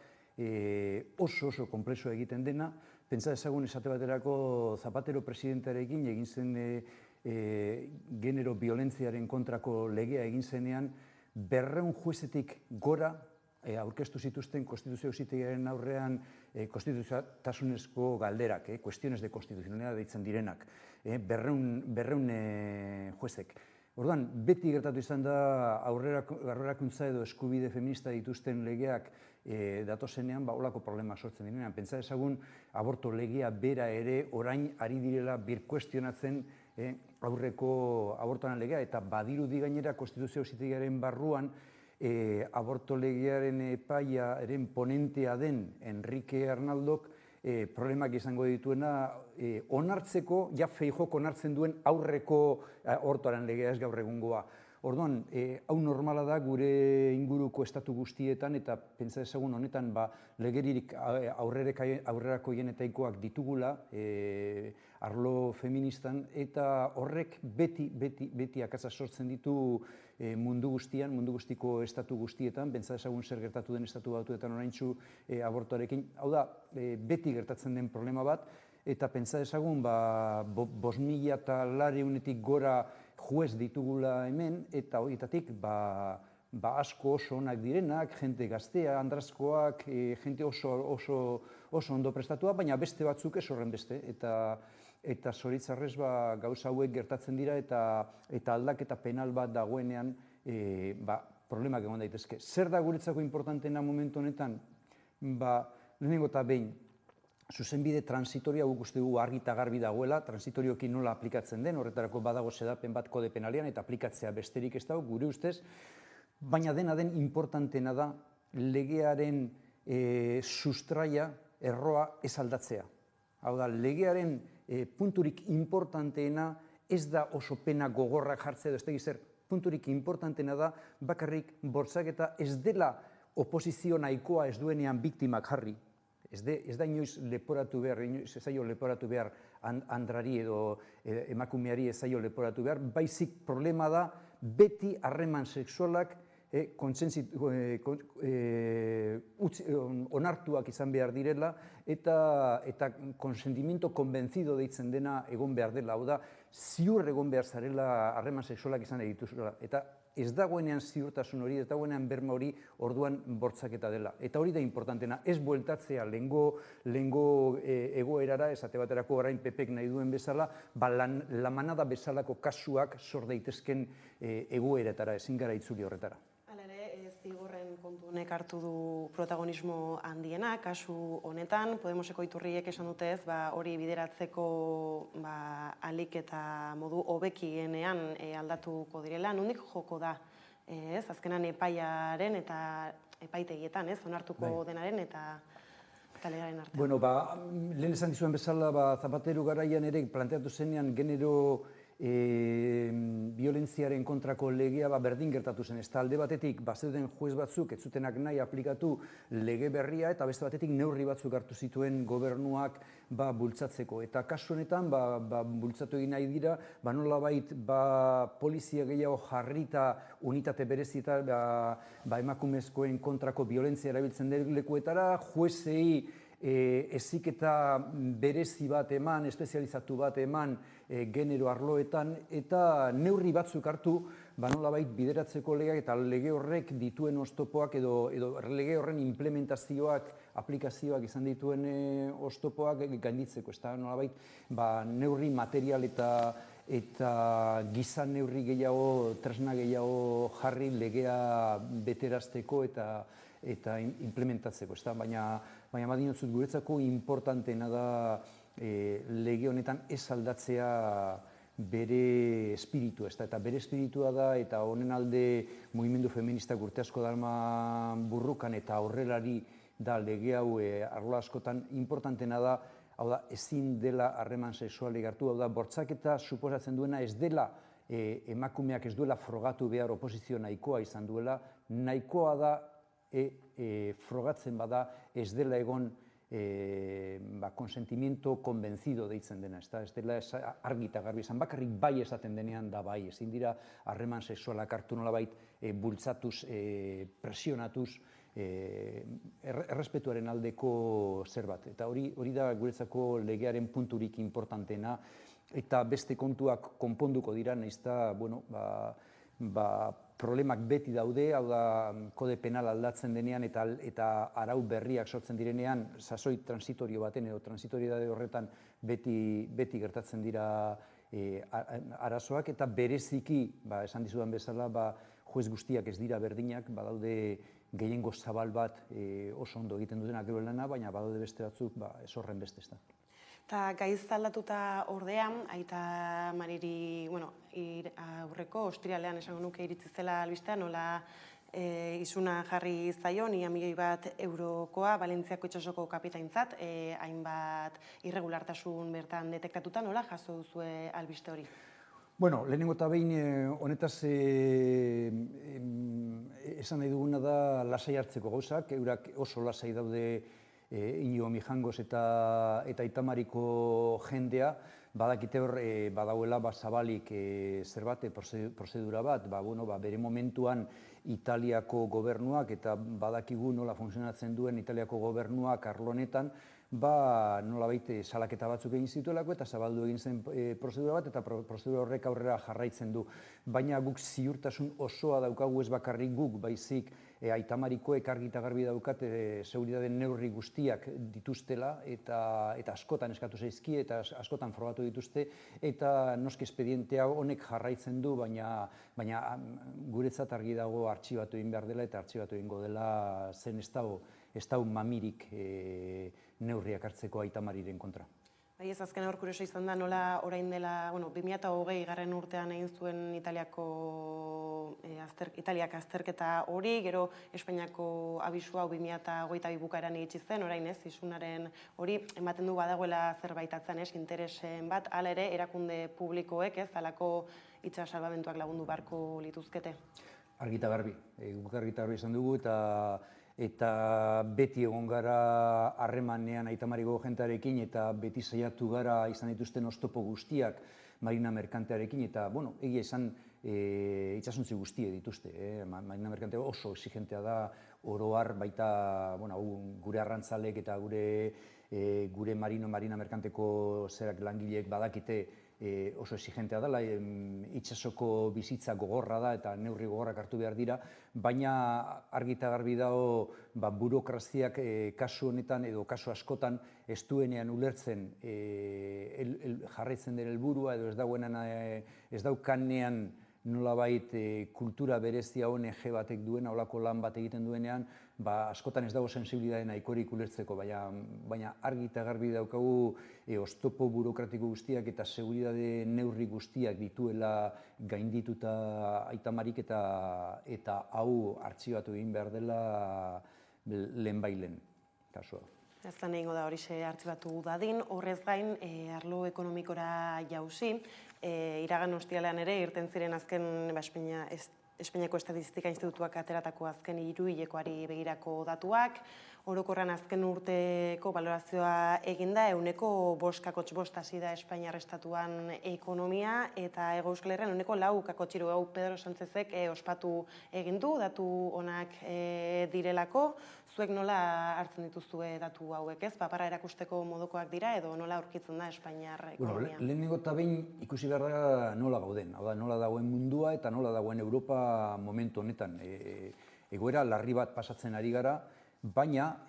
oso konplexua egiten dena. Pentsa ezagun esate baterako Zapatero presidentearekin egin zen genero biolentziaren kontrako legea egin zenean, 200 juezetik gora aurkeztu zituzten Konstituzio Auzitegiaren aurrean konstituziotasunezko galderak, cuestiones de constitucionalidad deitzen direnak, 200 juezek. Orduan, beti gertatu izan da aurrerakuntza edo eskubide feminista dituzten legeak datozenean, holako problema sortzen direnean. Pentsa ezagun, aborto legea bera ere orain ari direla birkuestionatzen aurreko abortoaren legea, eta badirudi gainera Konstituzio Auzitegiaren barruan aborto legearen epaiaren ponentea den Enrique Arnaldok problemak izango dituena onartzeko, ja Feijok onartzen duen aurreko abortoaren legea ez gaur egungoa. Orduan, hau normala da gure inguruko estatu guztietan, eta pentsa dezagun honetan legeririk aurrerakoienetaikoak ditugula arlo feministan, eta horrek beti akatsa sortzen ditu mundu guztian, mundu guztiko estatu guztietan, pentsa dezagun zer gertatu den estatu batuetan oraintsu abortuarekin. Hau da, beti gertatzen den problema bat, eta pentsa dezagun 5.200 gora juez ditugula hemen, eta horietatik asko oso onak direnak, jente gaztea, andrazkoak, jente oso ondo prestatua, baina beste batzuk ez horren beste, eta zoritzarrez gauza hauek gertatzen dira, eta aldaketa penal bat dagoenean problemak egon daitezke. Zer da guretzako importanteena momentu honetan? Lehenengo eta behin, zuzenbide transitorioa guk uste dugu argi eta garbi dagoela, transitorioki nola aplikatzen den, horretarako badago xedapen bat kode penalean, eta aplikatzea besterik ez dago, gure ustez, baina dena den importantena da legearen sustraia, erroa ez aldatzea. Hau da, legearen punturik importanteena ez da oso pena gogorrak jartzea edo ez tegiz zer, punturik importanteena da bakarrik bortxaketa ez dela oposizio nahikoa ez duenean biktimak jarri. Ez da inoiz leporatu behar, ez zaio leporatu behar andrari edo emakumeari ez zaio leporatu behar, baizik problema da beti harreman sexualak onartuak izan behar direla eta konsentimiento konbentzido deitzen dena egon behar dela. Hau da, ziur egon behar zarela harreman sexualak izan edituzela. Eta ez dagoenean ziurtasun hori, ez dagoenean berma hori orduan bortzaketa dela. Eta hori da importantena, ez bueltatzea lehengo egoerara, esate baterako orain Pepek nahi duen bezala, la manada bezalako kasuak sor daitezken egoeretara, ezin gara itzuli horretara. Zigorren kontu honek hartu du protagonismo handiena, kasu honetan, Podemoseko iturriek esan dutez, hori bideratzeko alik eta modu hobekienean aldatuko direla. Nondik joko da, azkenan epaiaren eta epaitegietan, onartuko denaren eta legaren artean? Bueno, lehen esan dizuen bezala, Zapatero garaian ere planteatu zenean genero violentziaren kontrako legea berdin gertatu zen. Ez alde batetik, zeuden juez batzuk ez zutenak nahi aplikatu lege berria, eta beste batetik neurri batzuk hartu zituen gobernuak bultzatzeko. Eta kasu honetan, bultzatu egin nahi dira, nolabait polizia gehiago jarrita unitate berezita emakumezkoen kontrako violentzia erabiltzen den lekuetara, juezei heziketa berezi bat eman, espezializatu bat eman genero arloetan, eta neurri batzuk hartu nolabait bideratzeko legeak eta lege horrek dituen oztopoak edo lege horren implementazioak, aplikazioak izan dituen oztopoak gainditzeko. Nolabait neurri material eta gizan neurri gehiago, tresna gehiago jarri legea beterazteko eta implementatzeko. Baina badinotzut guretzako importanteena da lege honetan ez aldatzea bere espiritua. Eta bere espiritua da, eta honen alde mugimendu feministak urte asko darma burrukan eta aurrelari da lege hau arlo askotan importanteena da, hau da, ezin dela harreman sexualik hartu, hau da, bortzaketa suposatzen duena ez dela emakumeak ez duela frogatu behar oposizio nahikoa izan duela, nahikoa da frogatzen bada ez dela egon konsentimiento konbentzido deitzen dena, ez dela argi eta garbi izan, bakarrik bai esaten denean da bai, ezin dira harreman sexualak hartu nolabait bultzatuz, presionatuz, errespetuaren aldeko zerbait. Eta hori da guretzako legearen punturik importanteena, eta beste kontuak konponduko dira, naizta, problemak beti daude, hau da, kode penal aldatzen denean eta arau berriak sortzen direnean, sasoi transitorio baten edo transitoriedade horretan beti gertatzen dira arazoak, eta bereziki, esan dizudan bezala, juez guztiak ez dira berdinak, badaude gehiengo zabal bat oso ondo egiten dutenak gero lana, baina badaude beste batzuk ez horren beste ez da. Eta gaiz aldatuta ordean, Aita Mariri aurreko ostiralean esango nuke iritsi zela albistean, nola isuna jarri zaion, ia €1.000.000 Valentziako itsasoko kapitaintzat, hainbat irregulartasun bertan detektatuta, nola jaso duzue albiste hori? Bueno, lehenengo eta behin honetaz esan nahi duguna da lasai hartzeko gauzak, eurak oso lasai daude Inigo Mijangos eta Aitamariko jendea, badakite hor badauela zabalik zerbait, prozedura bat, bere momentuan Italiako gobernuak eta badakigu nola funtzionatzen duen Italiako gobernuak arlo honetan, nolabait salaketa batzuk egin zituelako eta zabaldu egin zen prozedura bat eta prozedura horrek aurrera jarraitzen du. Baina guk ziurtasun osoa daukagu ez bakarrik guk, baizik Aitamarikoek argi eta garbi daukat seguridade neurri guztiak dituztela eta askotan eskatu zaizkie eta askotan frogatu dituzte eta noski espedientea honek jarraitzen du, baina guretzat argi dago artxibatu egin behar dela eta artxibatu egingo dela zen ez dago mamirik neurriak hartzeko Aitamariren kontra. Ez azken hor kurioso izan da, nola orain dela, 2020 garren urtean egin zuen Italiak azterketa hori, gero Espainiako abisua 2022 bukaeran egitzi zen, orain ez, isunaren hori, ematen du badagoela zerbait atzan interesen bat, hala ere, erakunde publikoek ez, halako itxa salbamentuak lagundu beharko lituzkete. Argita garbi, guk argita garbi izan dugu eta beti egon gara harremanean Aitamariko jentearekin eta beti saiatu gara izan dituzten oztopo guztiak marina merkantearekin eta, egia esan itxasuntzi guztie dituzte. Marina merkantea oso exigentea da, oroar baita gure arrantzalek eta gure marina merkanteko zerak langileek badakite oso exigentea dela, itsasoko bizitza gogorra da eta neurri gogorrak hartu behar dira, baina argi eta garbi dago burokraziak kasu honetan edo kasu askotan ez duenean ulertzen jarraitzen den helburua edo ez daukanean nolabait kultura berezia ONG batek duena, holako lan bat egiten duenean, askotan ez dago sensibilidade nahikorik ulertzeko, baina argi eta garbi daukagu oztopo burokratiko guztiak eta seguridade neurri guztiak dituela gaindituta Aitamarik eta hau artxibatu egin behar dela lehenbailen kasua. Aztan egingo da horixe artxibatu dadin, horrez gain, arlo ekonomikora jauzi, iragan ostialean ere, irten ziren azken Espainiako Estatistika Institutuak ateratako azken hiruhilekoari begirako datuak, orokorran azken urteko balorazioa eginda, 5,5 hasi da Espainiar estatuan ekonomia, eta Hego Euskal Herrian 4,4 hau Pedro Sánchezek ospatu egin du, datu onak direlako. Zuek nola hartzen dituzue datu hauek ez? Paparra erakusteko modukoak dira edo nola aurkitzen da Espainiar ekonomia? Lehenengo eta behin ikusi behar da nola gauden, nola dagoen mundua eta nola dagoen Europa momentu honetan. Egoera larri bat pasatzen ari gara, baina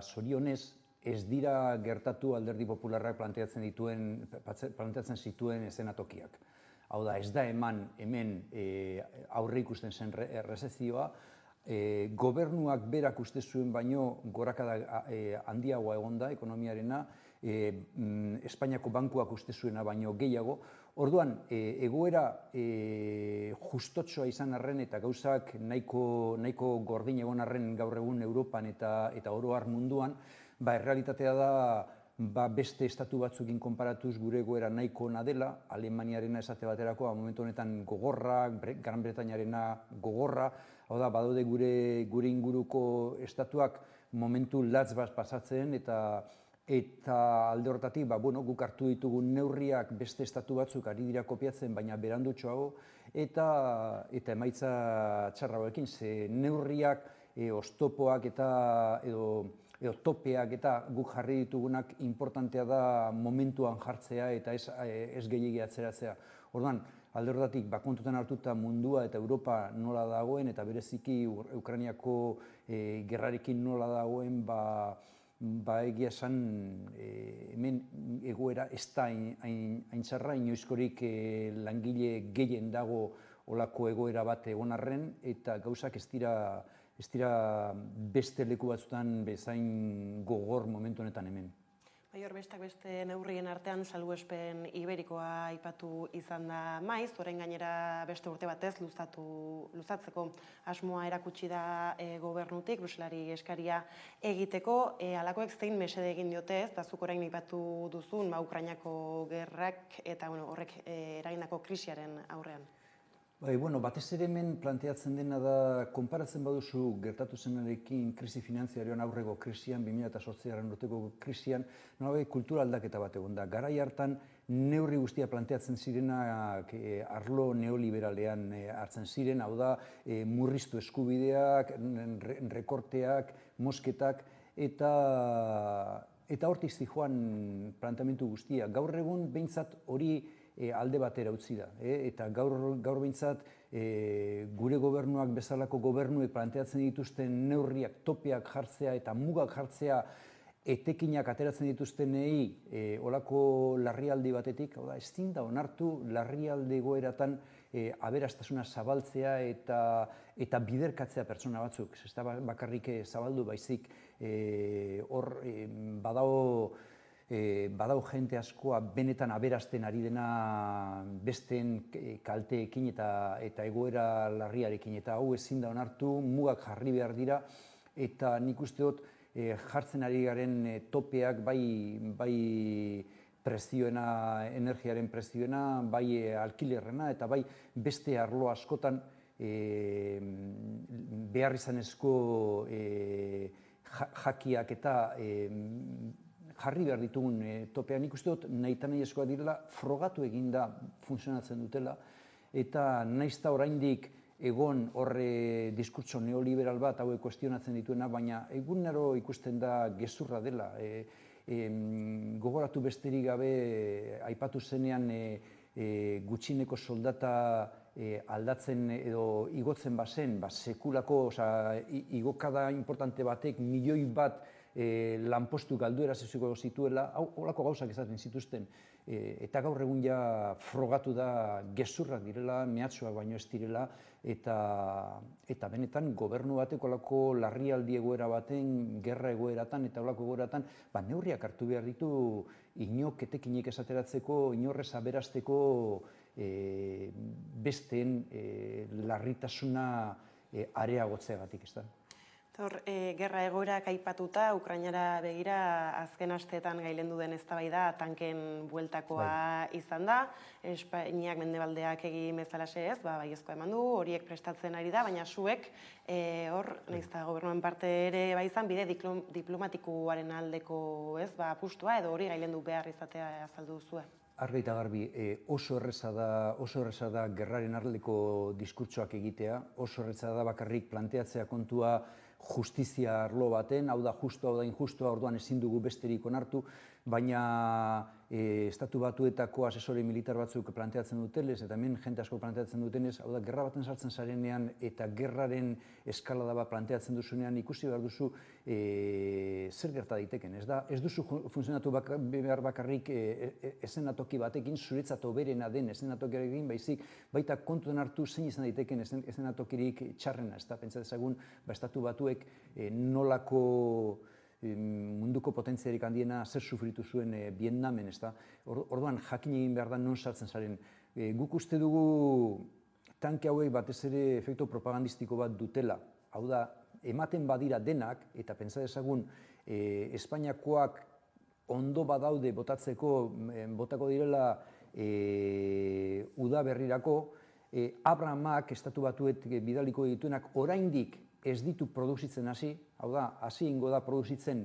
zorionez ez dira gertatu Alderdi Popularrak planteatzen zituen eszenatokiak. Hau da, ez da hemen aurre ikusten zen rezezioa, gobernuak berak uste zuen baino gorakada handiagoa egon da ekonomiarena, Espainiako bankuak uste zuena baino gehiago. Orduan, egoera justotxoa izan arren eta gauzak nahiko gordin egon arren gaur egun Europan eta oro har munduan, errealitatea da beste estatu batzukin konparatuz gure egoera nahiko ona dela, Alemaniarena esate baterako, momentu honetan gogorra, Gran Bretainarena gogorra, hau da, badaude gure inguruko estatuak momentu latz bat pasatzen eta alde horretatik, guk hartu ditugun neurriak beste estatu batzuk ari dira kopiatzen, baina berandutxoago, eta emaitza txarragoekin, ze neurriak, oztopoak edo topeak eta guk jarri ditugunak importantea da momentuan jartzea eta ez gehiegi atzeratzea. Orduan, alde horretatik, kontutan hartuta mundua eta Europa nola dagoen eta bereziki Ukrainiako gerrarekin nola dagoen, egia esan hemen egoera ez da hain txarra, inoizkorik langile gehien dago olako egoera bat egon arren, eta gauzak ez dira beste leku batzutan bezain gogor momentu honetan hemen. Hor bestak beste neurrien artean salbuespen iberikoa aipatu izan da maiz, orain gainera beste urte batez luzatzeko asmoa erakutsi da gobernutik, Bruselari eskaria egiteko, halakoek zein mesede egin diote ez, zuk orain aipatu duzun Ukrainako gerrak eta horrek eragindako krisiaren aurrean. Batez ere hemen planteatzen dena da, konparatzen baduzu gertatu zenarekin krisi finanziarioan aurreko krisian, 2008 urteko krisian, kultura aldaketa bat egon da. Garai hartan neurri guztia planteatzen zirenak arlo neoliberalean hartzen ziren, hau da, murriztu eskubideak, rekorteak, mosketak, eta hortik zijoan planteamendu guztia. Gaur egun behintzat hori alde batera utzi da. Eta gaur behintzat gure gobernuak bezalako gobernuek planteatzen dituzten neurriak, topeak jartzea eta mugak jartzea etekinak ateratzen dituztenei olako larrialdi batetik, ezin da onartu larrialdi egoeratan aberastasuna zabaltzea eta biderkatzea pertsona batzuk. Ez da bakarrik zabaldu baizik hor badau jente askoa benetan aberasten ari dena besteen kalteekin eta egoera larriarekin. Eta hau ezin da onartu, mugak jarri behar dira, eta nik uste dut jartzen ari garen topeak bai prezioena, energiaren prezioena, bai alkilerrena, eta bai beste arlo askotan behar izanezko jakiak eta jarri behar ditugun topean. Nik uste dut nahi eskoa direla, frogatu eginda funtzionatzen dutela, eta naizta oraindik egon horre diskurtso neoliberal bat hauek kuestionatzen dituena, baina egunero ikusten da gezurra dela. Gogoratu besterik gabe aipatu zenean gutxineko soldata aldatzen edo igotzen bazen, sekulako igokada importante batek milioi bat lanpostu galduera zeziko zituela, holako gauzak ezaten zituzten. Eta gaur egun ja frogatu da gezurrak direla, mehatxoak baino ez direla, eta benetan gobernu batek holako larrialdi egoera baten, gerra egoeratan eta holako egoeratan, neurriak hartu behar ditu inok etekinek esateratzeko, inorrez aberasteko besteen larritasuna areagotzeagatik, ez da. Gerra egoerak aipatuta, Ukrainara begira azken asteetan gailendu den eztabaida tanken bueltakoa izan da. Espainiak mendebaldeak egin bezalaxe ez, baiezkoa eman du, horiek prestatzen ari da, baina zuek hor, naizta gobernuen parte ere izan, bide diplomatikoaren aldeko apustua edo hori gailendu behar izatea azaldu zuen. Argi eta garbi, oso erreza da gerraren aldeko diskurtsoak egitea, oso erreza da bakarrik planteatzea kontua justizia arlo baten, hau da justu, hau da injustua, orduan ezin dugu besterik onartu, baina estatu batuetako asesore militar batzuk planteatzen dutenez, eta hemen jente asko planteatzen dutenez, hau da, gerra baten sartzen zarenean eta gerraren eskalada bat planteatzen duzunean ikusi behar duzu zer gerta daiteken. Ez duzu funtzionatu behar bakarrik eszenatoki batekin, zuretzat oberena den eszenatokiarekin, baizik, baita kontuen hartu zein izan daiteken eszenatokirik txarrena, ez da, pentsa dezagun, estatu batuek nolako munduko potentziarik handiena zer sufritu zuen Vietnamen, ez da. Orduan, jakin egin behar da non sartzen zaren. Guk uste dugu tanke hauek batez ere efektu propagandistiko bat dutela. Hau da, ematen badira denak, eta pentsa dezagun, Espainiakoak ondo badaude botako direla udaberrirako, Abrahamak estatu batuetik bidaliko dituenak oraindik ez ditu produzitzen hasi, hau da, hasi ingo da produzitzen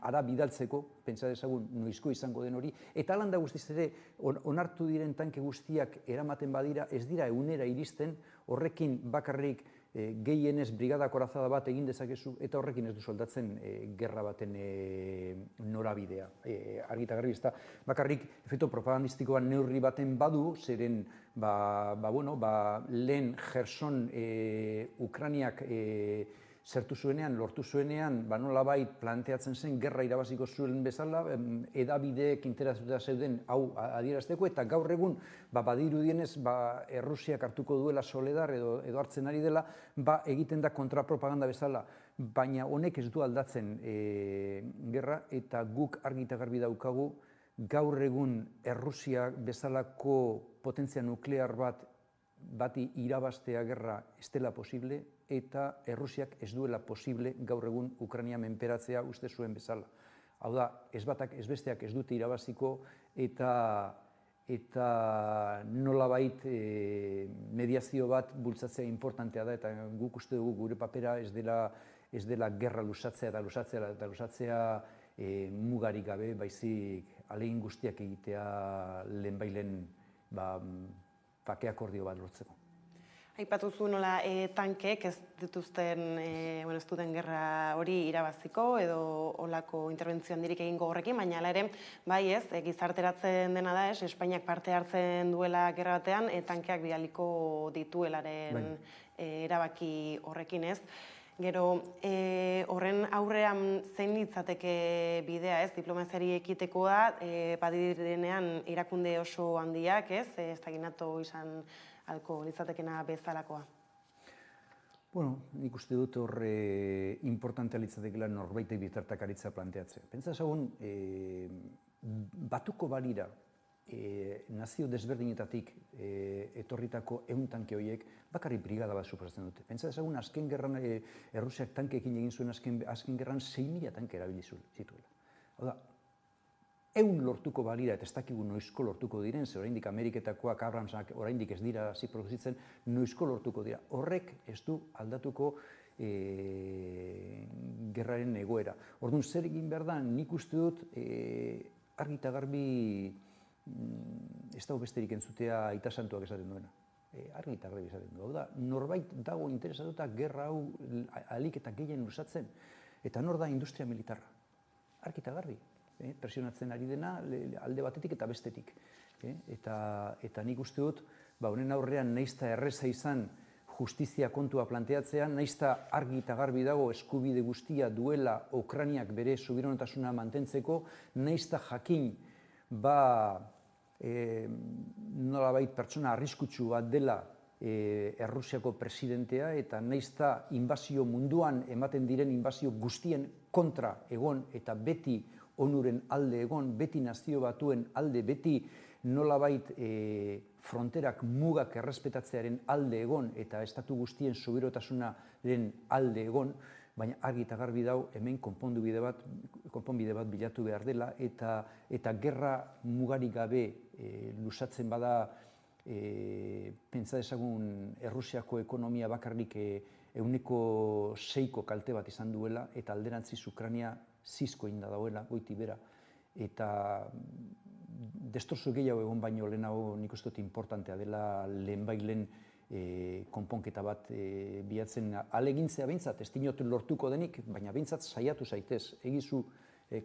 ara bidaltzeko, pentsa dezagun noizko izango den hori, eta alanda guztiz ere onartu diren tanke guztiak eramaten badira, ez dira egunera iristen, horrekin bakarrik gehienez brigada korazada bat egin dezakezu, eta horrekin ez du soldatzen gerra baten norabidea. Argita garbi, ez da, bakarrik efektu propagandistikoan neurri baten badu, zeren lehen Gerson Ukrainiak zertu zuenean, lortu zuenean, nolabait planteatzen zen gerra irabaziko zuen bezala, edabideek interesatuta zeuden hau adierazteko, eta gaur egun, badirudienez, Errusiak hartuko duela Soledar edo hartzen ari dela, egiten da kontrapropaganda bezala, baina honek ez du aldatzen gerra, eta guk argi eta garbi daukagu, gaur egun Errusia bezalako potentzia nuklear bati irabaztea gerra ez dela posible, eta Errusiak ez duela posible gaur egun Ukraina menperatzea uste zuen bezala. Hau da, ez batak ez besteak ez dute irabaziko, eta nolabait mediazio bat bultzatzea importantea da, eta guk uste dugu gure papera ez dela gerra luzatzea eta luzatzea mugarik gabe, baizik ahalegin guztiak egitea lehenbailen bake akordio bat lortzeko. Aipatu zu nola tankek ez dituzten ez duten gerra hori irabaziko edo olako interbentzio handirik egingo horrekin, baina hala ere, bai ez, gizarteratzen dena da ez, Espainiak parte hartzen duela gerra batean, tankeak bidaliko dituelaren erabaki horrekin ez. Gero, horren aurrean zein litzateke bidea ez, diplomaziari ekiteko da, badirenean irakunde oso handiak ez, ez da NATO izan alko litzatekena bezalakoa. Bueno, nik uste dut horre importantea litzatekela norbaitek bitartakaritza planteatzea. Pentsa ezagun, batuko balira, nazio desberdinetatik etorritako 100 tanke horiek bakarrik brigada bat suposatzen dute. Pentsa ezagun, azken gerran, Errusiak tankeekin egin zuen azken gerran 6.000 tanke erabili zituela. Hau da, 100 lortuko balira, eta ez dakigu noizko lortuko diren, ze oraindik Ameriketakoak, Abramsak oraindik ez dira hasi produzitzen, noizko lortuko dira. Horrek ez du aldatuko gerraren egoera. Orduan, zer egin behar da, nik uste dut argi eta garbi ez dago besterik entzutea Aita Santuak esaten duena. Argi eta garbi esaten du. Hau da, norbait dago interesatuta gerra hau ahalik eta gehien luzatzen, eta nor da industria militarra. Argi eta garbi. Presionatzen ari dena alde batetik eta bestetik. Eta nik uste dut, honen aurrean naizta erreza izan justizia kontua planteatzea, naizta argi eta garbi dago eskubide guztia duela Ukrainiak bere subiranotasuna mantentzeko, naizta jakin nolabait pertsona arriskutsu bat dela Errusiako presidentea, eta naizta inbazio munduan ematen diren inbazio guztien kontra egon eta beti onuren alde egon, beti nazio batuen alde, beti nolabait fronterak mugak errespetatzearen alde egon eta estatu guztien subiranotasunaren alde egon, baina argi eta garbi dau hemen konponbide bat bilatu behar dela, eta gerra mugarik gabe luzatzen bada, pentsa dezagun Errusiako ekonomia bakarrik 6% kalte bat izan duela, eta alderantziz Ukraina zizko inda dauela, goiti bera, eta destrozio gehiago egon baino lehenago nik uste dut importantea dela lehenbailen konponketa bat bilatzen alegintzea behintzat, ez dinot lortuko denik, baina behintzat saiatu zaitez, egizu,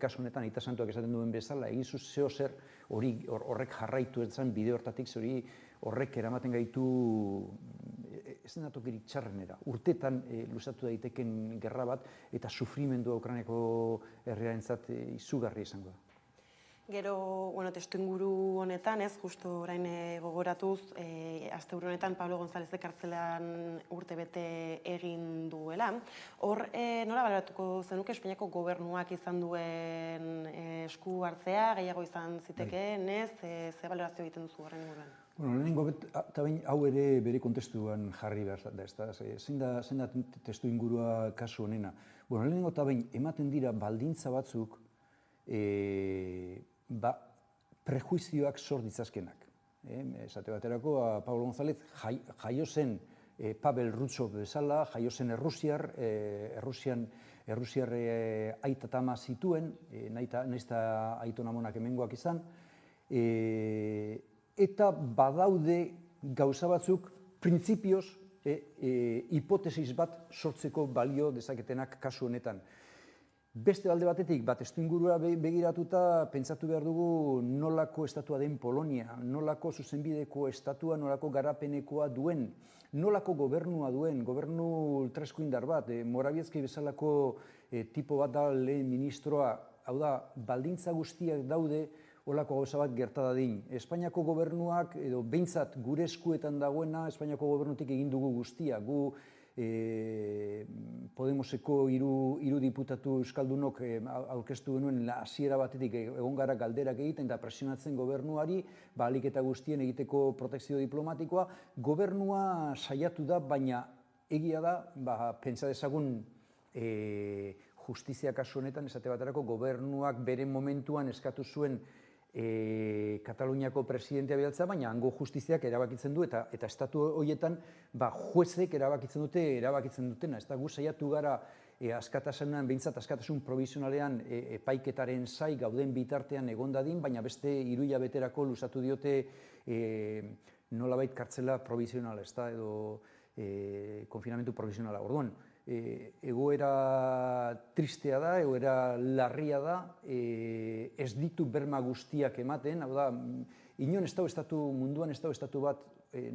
kasu honetan Aita Santuak esaten duen bezala, egizu zeo zer horrek jarraitu ezan bide hortatik, horrek eramaten gaitu ez den atokirik txarrenera. Urtetan luzatu daiteken gerra bat eta sufrimendua Ukrainako herriarentzat izugarri izango da. Gero, testu inguru honetan, justu orain gogoratuz, asteburu honetan Pablo Gonzálezek kartzelan urtebete egin duela. Hor, nola baloratuko zenuke Espainiako gobernuak izan duen esku hartzea, gehiago izan zitekeen, ze balorazio egiten duzu horren inguruan? Lehenengo, eta bain hau ere bere kontestuan jarri behar da, zein da testu ingurua kasu honena. Lehenengo eta bain ematen dira baldintza batzuk prejuizioak sor ditzazkenak. Esate baterako, Pablo González jaio zen Pavel Rutschov bezala, jaio zen Errusiar aita eta ama zituen, naizta aitona amonak hemengoak izan, eta badaude gauza batzuk printzipioz hipotesis bat sortzeko balio dezaketenak kasu honetan. Beste alde batetik, testuingurua begiratuta, pentsatu behar dugu nolako estatua den Polonia, nolako zuzenbideko estatua, nolako garapenekoa duen, nolako gobernua duen, gobernu ultraeskuindar bat, Morawiecki bezalako tipo bat da lehen ministroa, hau da, baldintza guztiak daude olako gauza bat gerta dadin. Espainiako gobernuak, edo behintzat gure eskuetan dagoena, Espainiako gobernutik egin dugu guztia. Gu Podemoseko hiru diputatu euskaldunok aurkeztu genuen hasiera batetik egon gara galderak egiten eta presionatzen gobernuari, ahalik eta guztien egiteko protekzio diplomatikoa. Gobernua saiatu da, baina egia da, pentsa dezagun justizia kasu honetan, esate baterako gobernuak bere momentuan eskatu zuen Kataluniako presidentea bidaltzea, baina hango justiziak erabakitzen du eta estatu horietan juezek erabakitzen dutena. Ez da gu saiatu gara askatasunean, behintzat askatasun provisionalean epaiketaren zai gauden bitartean egon dadin, baina beste 3 hilabeterako luzatu diote nolabait kartzela provisionala, ez da, edo konfinamentu provisionala. Orduan, egoera tristea da, egoera larria da, ez ditu berma guztiak ematen, hau da, inon ez dago estatu munduan, ez dago estatu bat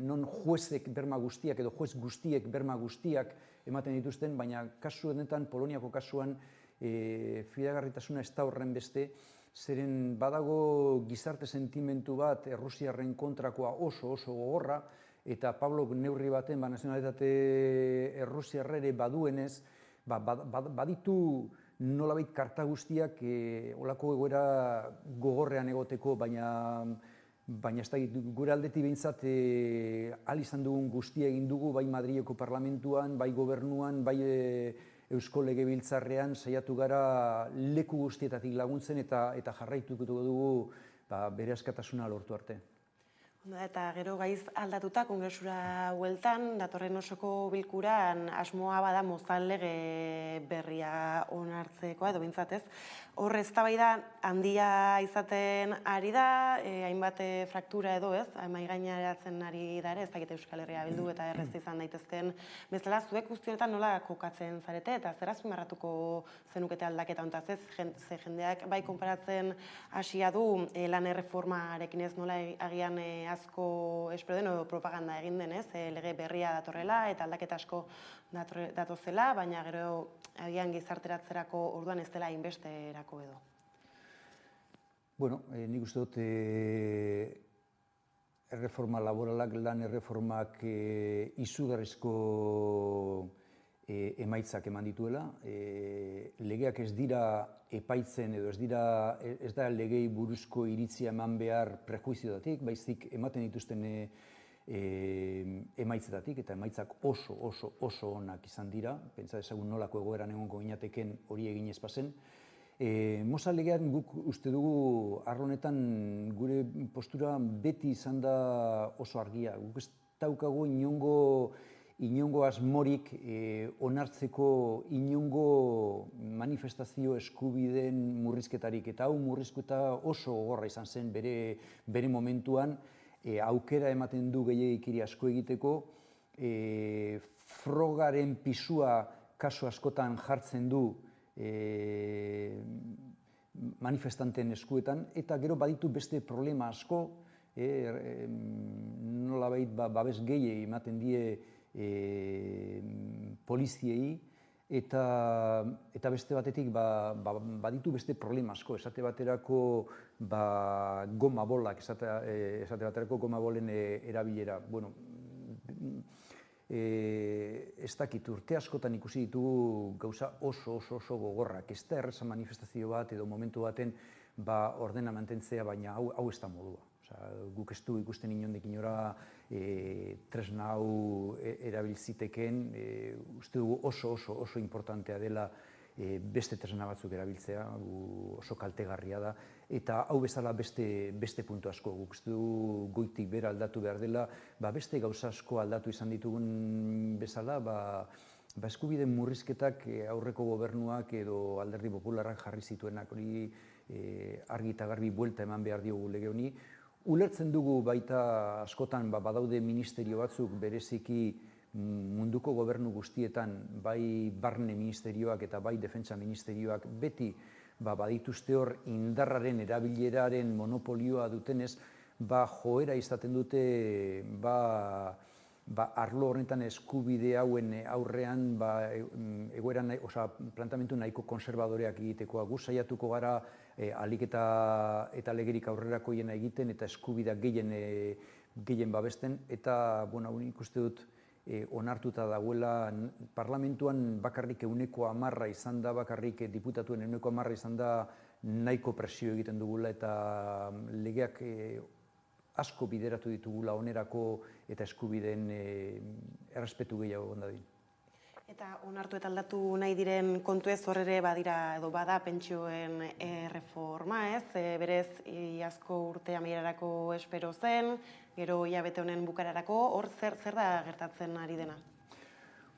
non juezek berma guztiak edo juez guztiek berma guztiak ematen dituzten, baina kasu honetan, Poloniako kasuan, fidagarritasuna ez da horren beste, zeren badago gizarte sentimentu bat Errusiarren kontrakoa oso gogorra, eta Pablo neurri baten nazionalitate errusiarrere baduenez, baditu nolabait karta guztiak olako egoera gogorrean egoteko, baina ez da gure aldetik behintzat ahal izan dugun guztia egin dugu, bai Madrileko parlamentuan, bai gobernuan, bai Eusko Legebiltzarrean saiatu gara leku guztietatik laguntzen eta jarraituko dugu bere askatasuna lortu arte. Eta gero gaiz aldatuta, kongresura hueltan, datorren osoko bilkuran asmoa bada mozal lege berria onartzekoa, edo bintzatez. Hor eztabaida handia izaten ari da, hainbat fraktura edo ez, mahai gaineratzen ari da ere, ez dakite Euskal Herria bildu eta errez izan daitezken bezala, zuek guztionetan nola kokatzen zarete, eta zer azpimarratuko zenukete aldaketa hontaz ez, ze jendeak bai konparatzen hasia du lan erreformarekin ez nola agian asko espero den edo propaganda egin denez, lege berria datorrela eta aldaketa asko datozela, baina gero agian gizarteratzerako orduan ez dela inbesterako edo. Bueno, nik uste dut erreforma laboralak, lan erreformak izugarrizko emaitzak eman dituela. Legeak ez dira epaitzen edo ez da legei buruzko iritzia eman behar prejuiziotatik, baizik ematen dituzten emaitzetatik, eta emaitzak oso onak izan dira, pentsa dezagun nolako egoeran egongo ginateken hori egin ez bazen. Mozal legean guk uste dugu arlo honetan gure postura beti izan da oso argia. Guk ez daukagu inongo asmorik onartzeko inongo manifestazio eskubideen murrizketarik, eta hau murrizketa oso gogorra izan zen bere momentuan, aukera ematen du gehiagikiri asko egiteko, frogaren pisua kasu askotan jartzen du manifestanten eskuetan, eta gero baditu beste problema asko, nolabait babes gehiei ematen die poliziei, eta beste batetik baditu beste problema asko, esate baterako goma bolak, esate baterako goma bolen erabilera. Bueno, ez dakit, urte askotan ikusi ditugu gauza oso gogorrak. Ez da erreza manifestazio bat edo momentu baten ordena mantentzea, baina hau ez da modua. Guk ez du ikusten inondik inora tresna hau erabiltziteken, uste dugu oso importantea dela beste tresna batzuk erabiltzea, oso kaltegarria da, eta hau bezala beste puntu asko. Guk uste dugu goitik bera aldatu behar dela, beste gauza asko aldatu izan ditugun bezala, eskubideen murrizketak aurreko gobernuak edo Alderdi Popularrak jarri zituenak, hori argi eta garbi buelta eman behar diogu lege honi. Ulertzen dugu baita askotan badaude ministerio batzuk bereziki munduko gobernu guztietan, bai barne ministerioak eta bai defentsa ministerioak beti badituzte hor indarraren erabileraren monopolioa dutenez, joera izaten dute arlo horretan eskubide hauen aurrean plantamentu nahiko konservadoreak egitekoa. Gu saiatuko gara ahalik eta legerik aurrerakoiena egiten eta eskubideak gehien babesten, eta nik uste dut onartuta dagoela parlamentuan bakarrik 10% izan da, bakarrik diputatuen 10% izan da nahiko presio egiten dugula eta legeak asko bideratu ditugula onerako eta eskubideen errespetu gehiago gondadin. Eta onartu eta aldatu nahi diren kontu ez horre badira edo bada pentsioen reforma, ez? Berez, iazko urte amaierarako espero zen, gero hilabete honen bukararako, hor zer da gertatzen ari dena?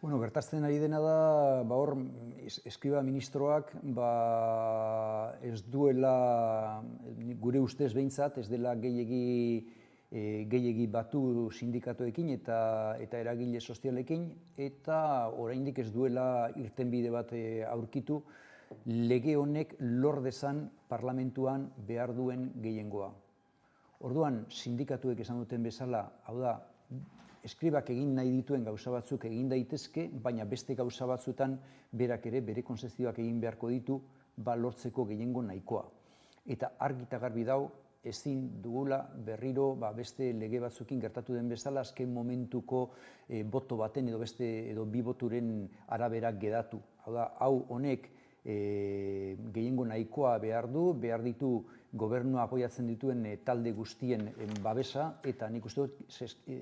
Bueno, gertatzen ari dena da, hor, eskriba ministroak ez duela, gure ustez behintzat, ez dela gehiegi batu sindikatoekin eta eragile sozialekin, eta oraindik ez duela irtenbide bat aurkitu lege honek lor dezan parlamentuan behar duen gehiengoa. Orduan, sindikatuek esan duten bezala, hau da, eskribak egin nahi dituen gauza batzuk egin daitezke, baina beste gauza batzuetan berak ere bere konzezioak egin beharko ditu lortzeko gehiengo nahikoa. Eta argi eta garbi dau, ezin dugula berriro beste lege batzukin gertatu den bezala azken momentuko boto baten edo bi boturen arabera gedatu. Hau da, hau honek gehiengo nahikoa behar ditu gobernua apoiatzen dituen talde guztien babesa, eta nik uste dut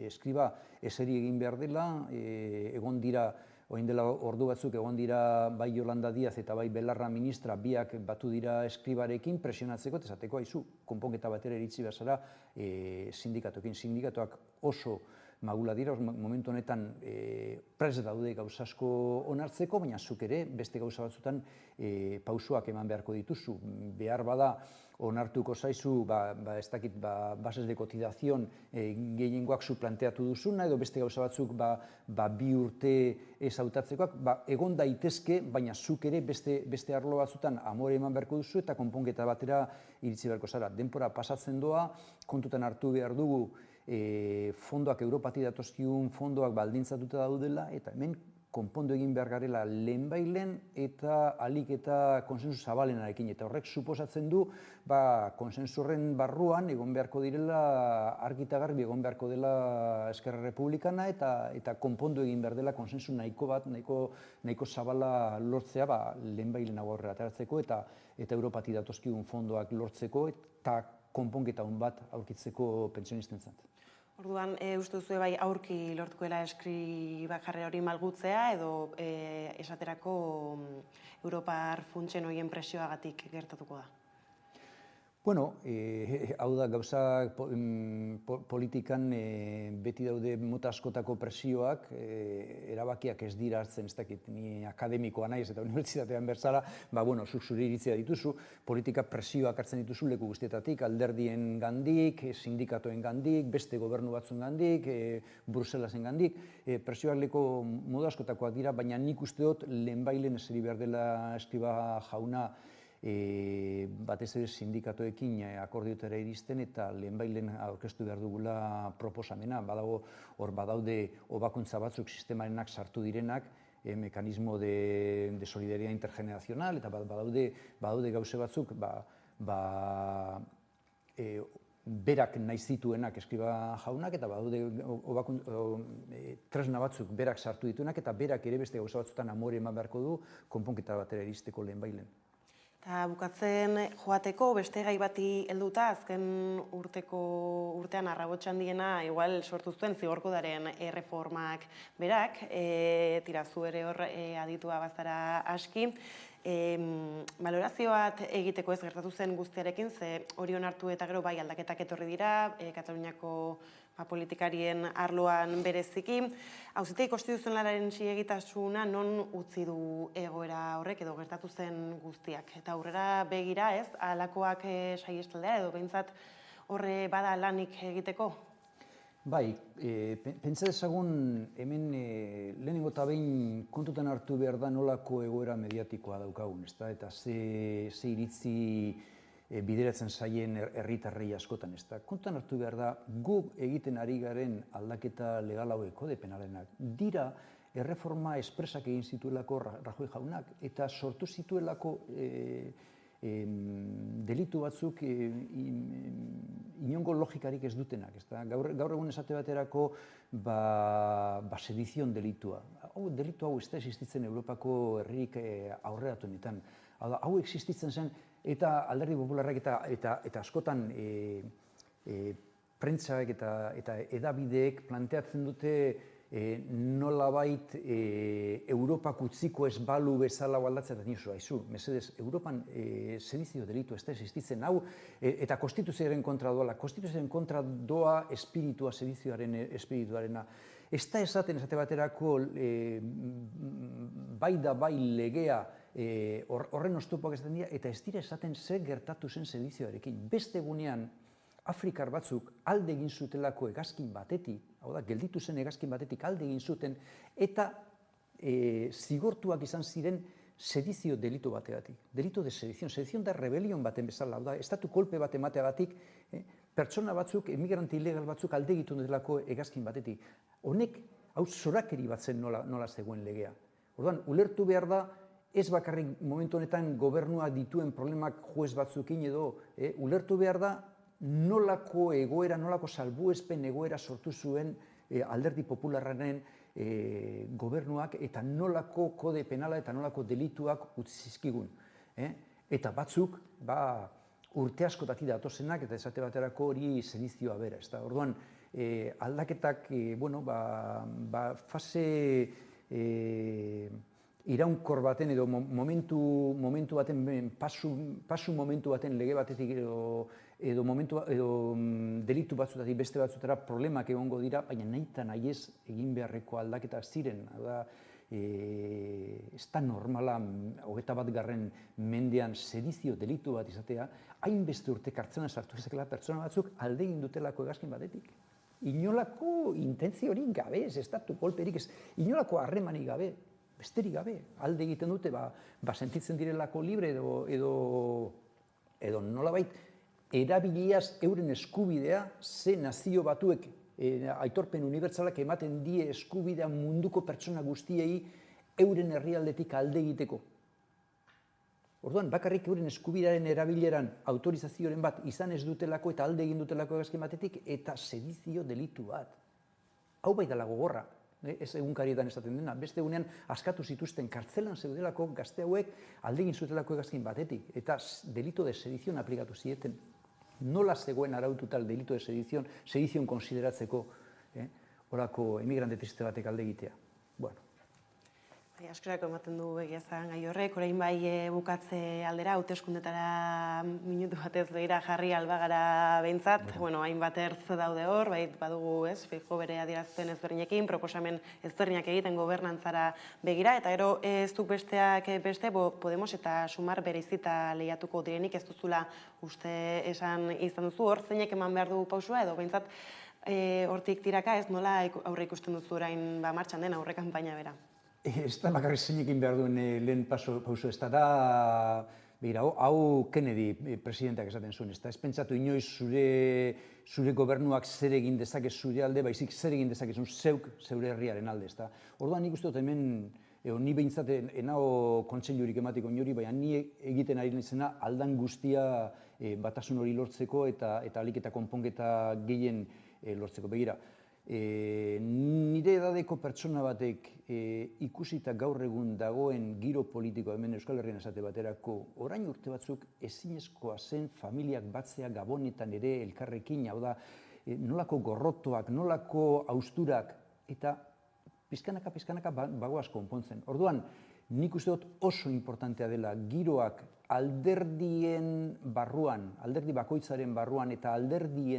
eskriba eseri egin behar dela, egon dira, orain dela ordu batzuk egon dira bai Yolanda Díaz eta bai Belarra ministra biak batu dira eskribarekin presionatzeko, eta esateko haizu, konponketa batera iritsi bazara sindikatoekin. Sindikatoak oso magula dira, momentu honetan prest daude gauza asko onartzeko, baina zuk ere beste gauza batzutan pausoak eman beharko dituzu. Behar bada onartuko zaizu, ez dakit, bases de cotización gehiengoak zu planteatu duzuna, edo beste gauza batzuk bi urte ez hautatzekoak, egon daitezke, baina zuk ere beste arlo batzutan amore eman beharko duzu eta konponketa batera iritsi beharko zara. Denpora pasatzen doa, kontutan hartu behar dugu fondoak Europatik datozkiun fondoak baldintzatuta daudela, eta hemen konpondu egin behar garela lehenbailen eta alik eta konsensu zabalenarekin. Eta horrek suposatzen du konsensu horren barruan egon beharko direla argi eta garbi egon beharko dela Eskerra Republikana eta konpondu egin behar dela konsensu nahiko bat, nahiko zabala lortzea lehenbailen aurrera ateratzeko eta Europatik datozkiun fondoak lortzeko eta konponketa hon bat aurkitzeko pentsionistentzat. Orduan, uste duzu bai aurki lortukoela eskribak jarrera hori malgutzea edo esaterako Europar funtsen horien presioagatik gertatuko da? Bueno, hau da, gauzak politikan beti daude mota askotako presioak, erabakiak ez dira hartzen, ez dakit, ni akademikoa naiz eta unibertsitatean berzara, zuk zure iritzia dituzu, politika presioak hartzen dituzu leku guztietatik, alderdien gandik, sindikatoen gandik, beste gobernu batzuen gandik, Bruselasen gandik, presioak leko modu askotakoak dira, baina nik uste dut lehenbailen eseri behar dela Eskriba jauna batez ere sindikatoekin akordiotara iristen eta lehenbailen aurkeztu behar dugula proposamena. Hor badaude hobakuntza batzuk sistemarenak sartu direnak, mekanismo de solidaridad intergeneracional, eta badaude gauze batzuk berak nahi zituenak Eskriba jaunak, eta badaude tresna batzuk berak sartu dituenak, eta berak ere beste gauza batzutan amore eman beharko du konponketa batera iristeko lehenbailen. Eta bukatzen joateko beste gai bati helduta azken urtean arrabotxan diena igual sortu zuen zigorkodaren reformak berak, tirazu ere hor aditua bazara aski. Balorazio bat egiteko ez gertatu zen guztiarekin, ze hori onartu eta gero bai aldaketak etorri dira, Kataluniako politikarien arloan bereziki. Auzitegi konstituzionalaren zilegitasuna non utzi du egoera horrek edo gertatu zen guztiak. Eta aurrera begira ez, halakoak saiestaldea edo behintzat horre bada lanik egiteko? Bai, pentsa dezagun hemen lehenengo eta behin kontutan hartu behar da nolako egoera mediatikoa daukagun, eta ze iritzi bideratzen zaien herritarrei askotan. Kontutan hartu behar da, guk egiten ari garen aldaketa legal hauek kode penalenak dira erreforma espresak egin zituelako Rajoy jaunak eta sortu zituelako delitu batzuk inongo logikarik ez dutenak. Gaur egun esate baterako sedizion delitua. Delitu hau ez da existitzen Europako herririk aurreratuenetan. Hau existitzen zen eta Alderdi Popularrak eta askotan prentsak eta edabideek planteatzen dute nolabait Europak utziko ez balu bezala aldatzea eta nizu haizu. Mesedez, Europan sedizio delitu ez da existitzen hau eta konstituzioaren kontra doala. Konstituzioaren kontra doa espiritua, sedizioaren espirituarena. Ez da esaten esate baterako bai da bai legea horren oztopoak esaten dira eta ez dira esaten zer gertatu zen sedizioarekin. Beste egunean Afrikar batzuk alde egin zutelako hegazkin batetik, hau da, gelditu zen hegazkin batetik alde egin zuten, eta zigortuak izan ziren sedizio delitu bategatik. Delito de sedizion. Sedizion da rebelion baten bezala, hau da, estatu kolpe bat emateagatik, pertsona batzuk, emigrante ilegal batzuk alde egiten dutelako hegazkin batetik. Honek, hau zorakeri bat zen nola zegoen legea. Orduan, ulertu behar da, ez bakarrik momentu honetan gobernua dituen problemak juez batzukin edo, ulertu behar da, nolako egoera, nolako salbuespen egoera sortu zuen Alderdi Popularraren gobernuak eta nolako kode penala eta nolako delituak utzi zizkigun. Eta batzuk urte askotatik datozenak eta esate baterako hori sedizioa bera. Orduan, aldaketak fase iraunkor baten edo momentu baten, pasu momentu baten lege batetik edo delitu batzutatik beste batzutara problemak egongo dira, baina nahi eta nahi ez egin beharreko aldaketak ziren. Ez da normala, 21. mendean sedizio delitu bat izatea, hainbeste urte kartzelan sartu ezakela pertsona batzuk alde egin dutelako hegazkin batetik. Inolako intentziorik gabe, ez estatu kolperik, inolako harremanik gabe. Besterik gabe, alde egiten dute, sentitzen direlako libre edo nolabait erabiliaz euren eskubidea ze nazio batuek aitorpen unibertsalak ematen die eskubidea munduko pertsona guztiei euren herrialdetik alde egiteko. Orduan, bakarrik euren eskubidearen erabileran autorizazioaren bat izan ez dutelako eta alde egin dutelako hegazkin batetik eta sedizio delitu bat. Hau bai dela gogorra. Ez egunkarietan esaten dena, beste egunean askatu zituzten kartzelan zeudelako gazte hauek alde egin zutelako hegazkin batetik eta delito de sedizion aplikatu zieten. Nola zegoen araututa delito de sedizion konsideratzeko horako emigrante triste batek alde egitea. Askorako ematen du begiazan gai horrek, orain bai bukatze aldera, hauteskundetara minutu batez begira jarri albagara behintzat, hainbat ertz daude hor, badugu Feijóo bere adierazpen ezberdinekin, proposamen ezberdinak egiten gobernantzara begira, eta ero ez du besteak beste, Podemos eta Sumar bereizita lehiatuko direnik, ez duzula uste esan izan duzu, hor zeinek eman behar du pausua, edo behintzat hortik tiraka ez nola aurre ikusten duzu orain martxan den aurre kanpaina bera. Ez da bakarrik zeinekin behar duen lehen pauso, ez da, hau Kennedy presidenteak esaten zuen, ez pentsatu inoiz zure gobernuak zer egin dezake zure alde, baizik zer egin dezakezun zeure herriaren alde, ez da. Orduan nik uste dut hemen, ni behintzat enao kontseilurik ematiko inori, baina ni egiten ari nintzena aldan guztia batasun hori lortzeko eta alik eta konponketa gehien lortzeko. Begira, nire edadeko pertsona batek ikusita gaur egun dagoen giro politikoa hemen Euskal Herrian esate baterako orain urte batzuk ezinezkoa zen familiak batzea gabonetan ere elkarrekin, hau da, nolako gorrotoak, nolako austurak eta pizkanaka bagoaz konpontzen. Orduan, nik uste dut oso importantea dela giroak alderdien barruan, alderdi bakoitzaren barruan eta alderdi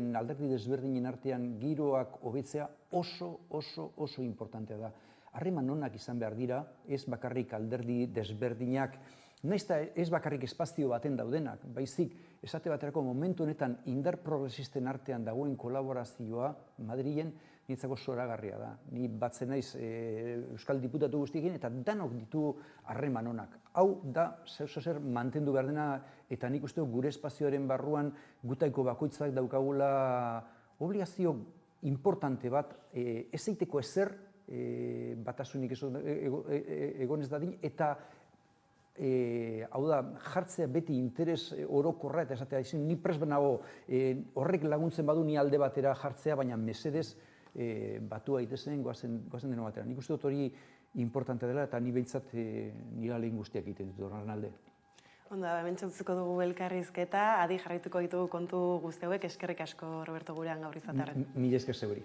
desberdinen artean giroak hobetzea oso importantea da. Harreman onak izan behar dira, ez bakarrik alderdi desberdinak Naiz eta ez bakarrik espazio baten daudenak, baizik, esate baterako momentu honetan indar progresisten artean dagoen kolaborazioa Madrilen niretzako zoragarria da. Ni batzen naiz Euskal Diputatu guztiekin eta danok ditu harreman onak. Hau da zer mantendu behar dena eta nik uste gure espazioaren barruan gutaiko bakoitzak daukagula obligazio importante bat ez eiteko ezer batasunik egon ez dadin eta hau da, jartzea beti interes orokorra eta esatea, ni prest nago horrek laguntzen badu ni alde batera jartzea, baina mesedez batu aitezen goazen deno batera. Nik uste dut hori importante dela eta ni behintzat nire lehen guztiak egiten dut horren alde. Onda, hemen txutzuko dugu elkarrizketa, adi jarraituko ditugu kontu guzti hauek, eskerrik asko Roberto gurean gaur izatearen. Mila esker zeuri.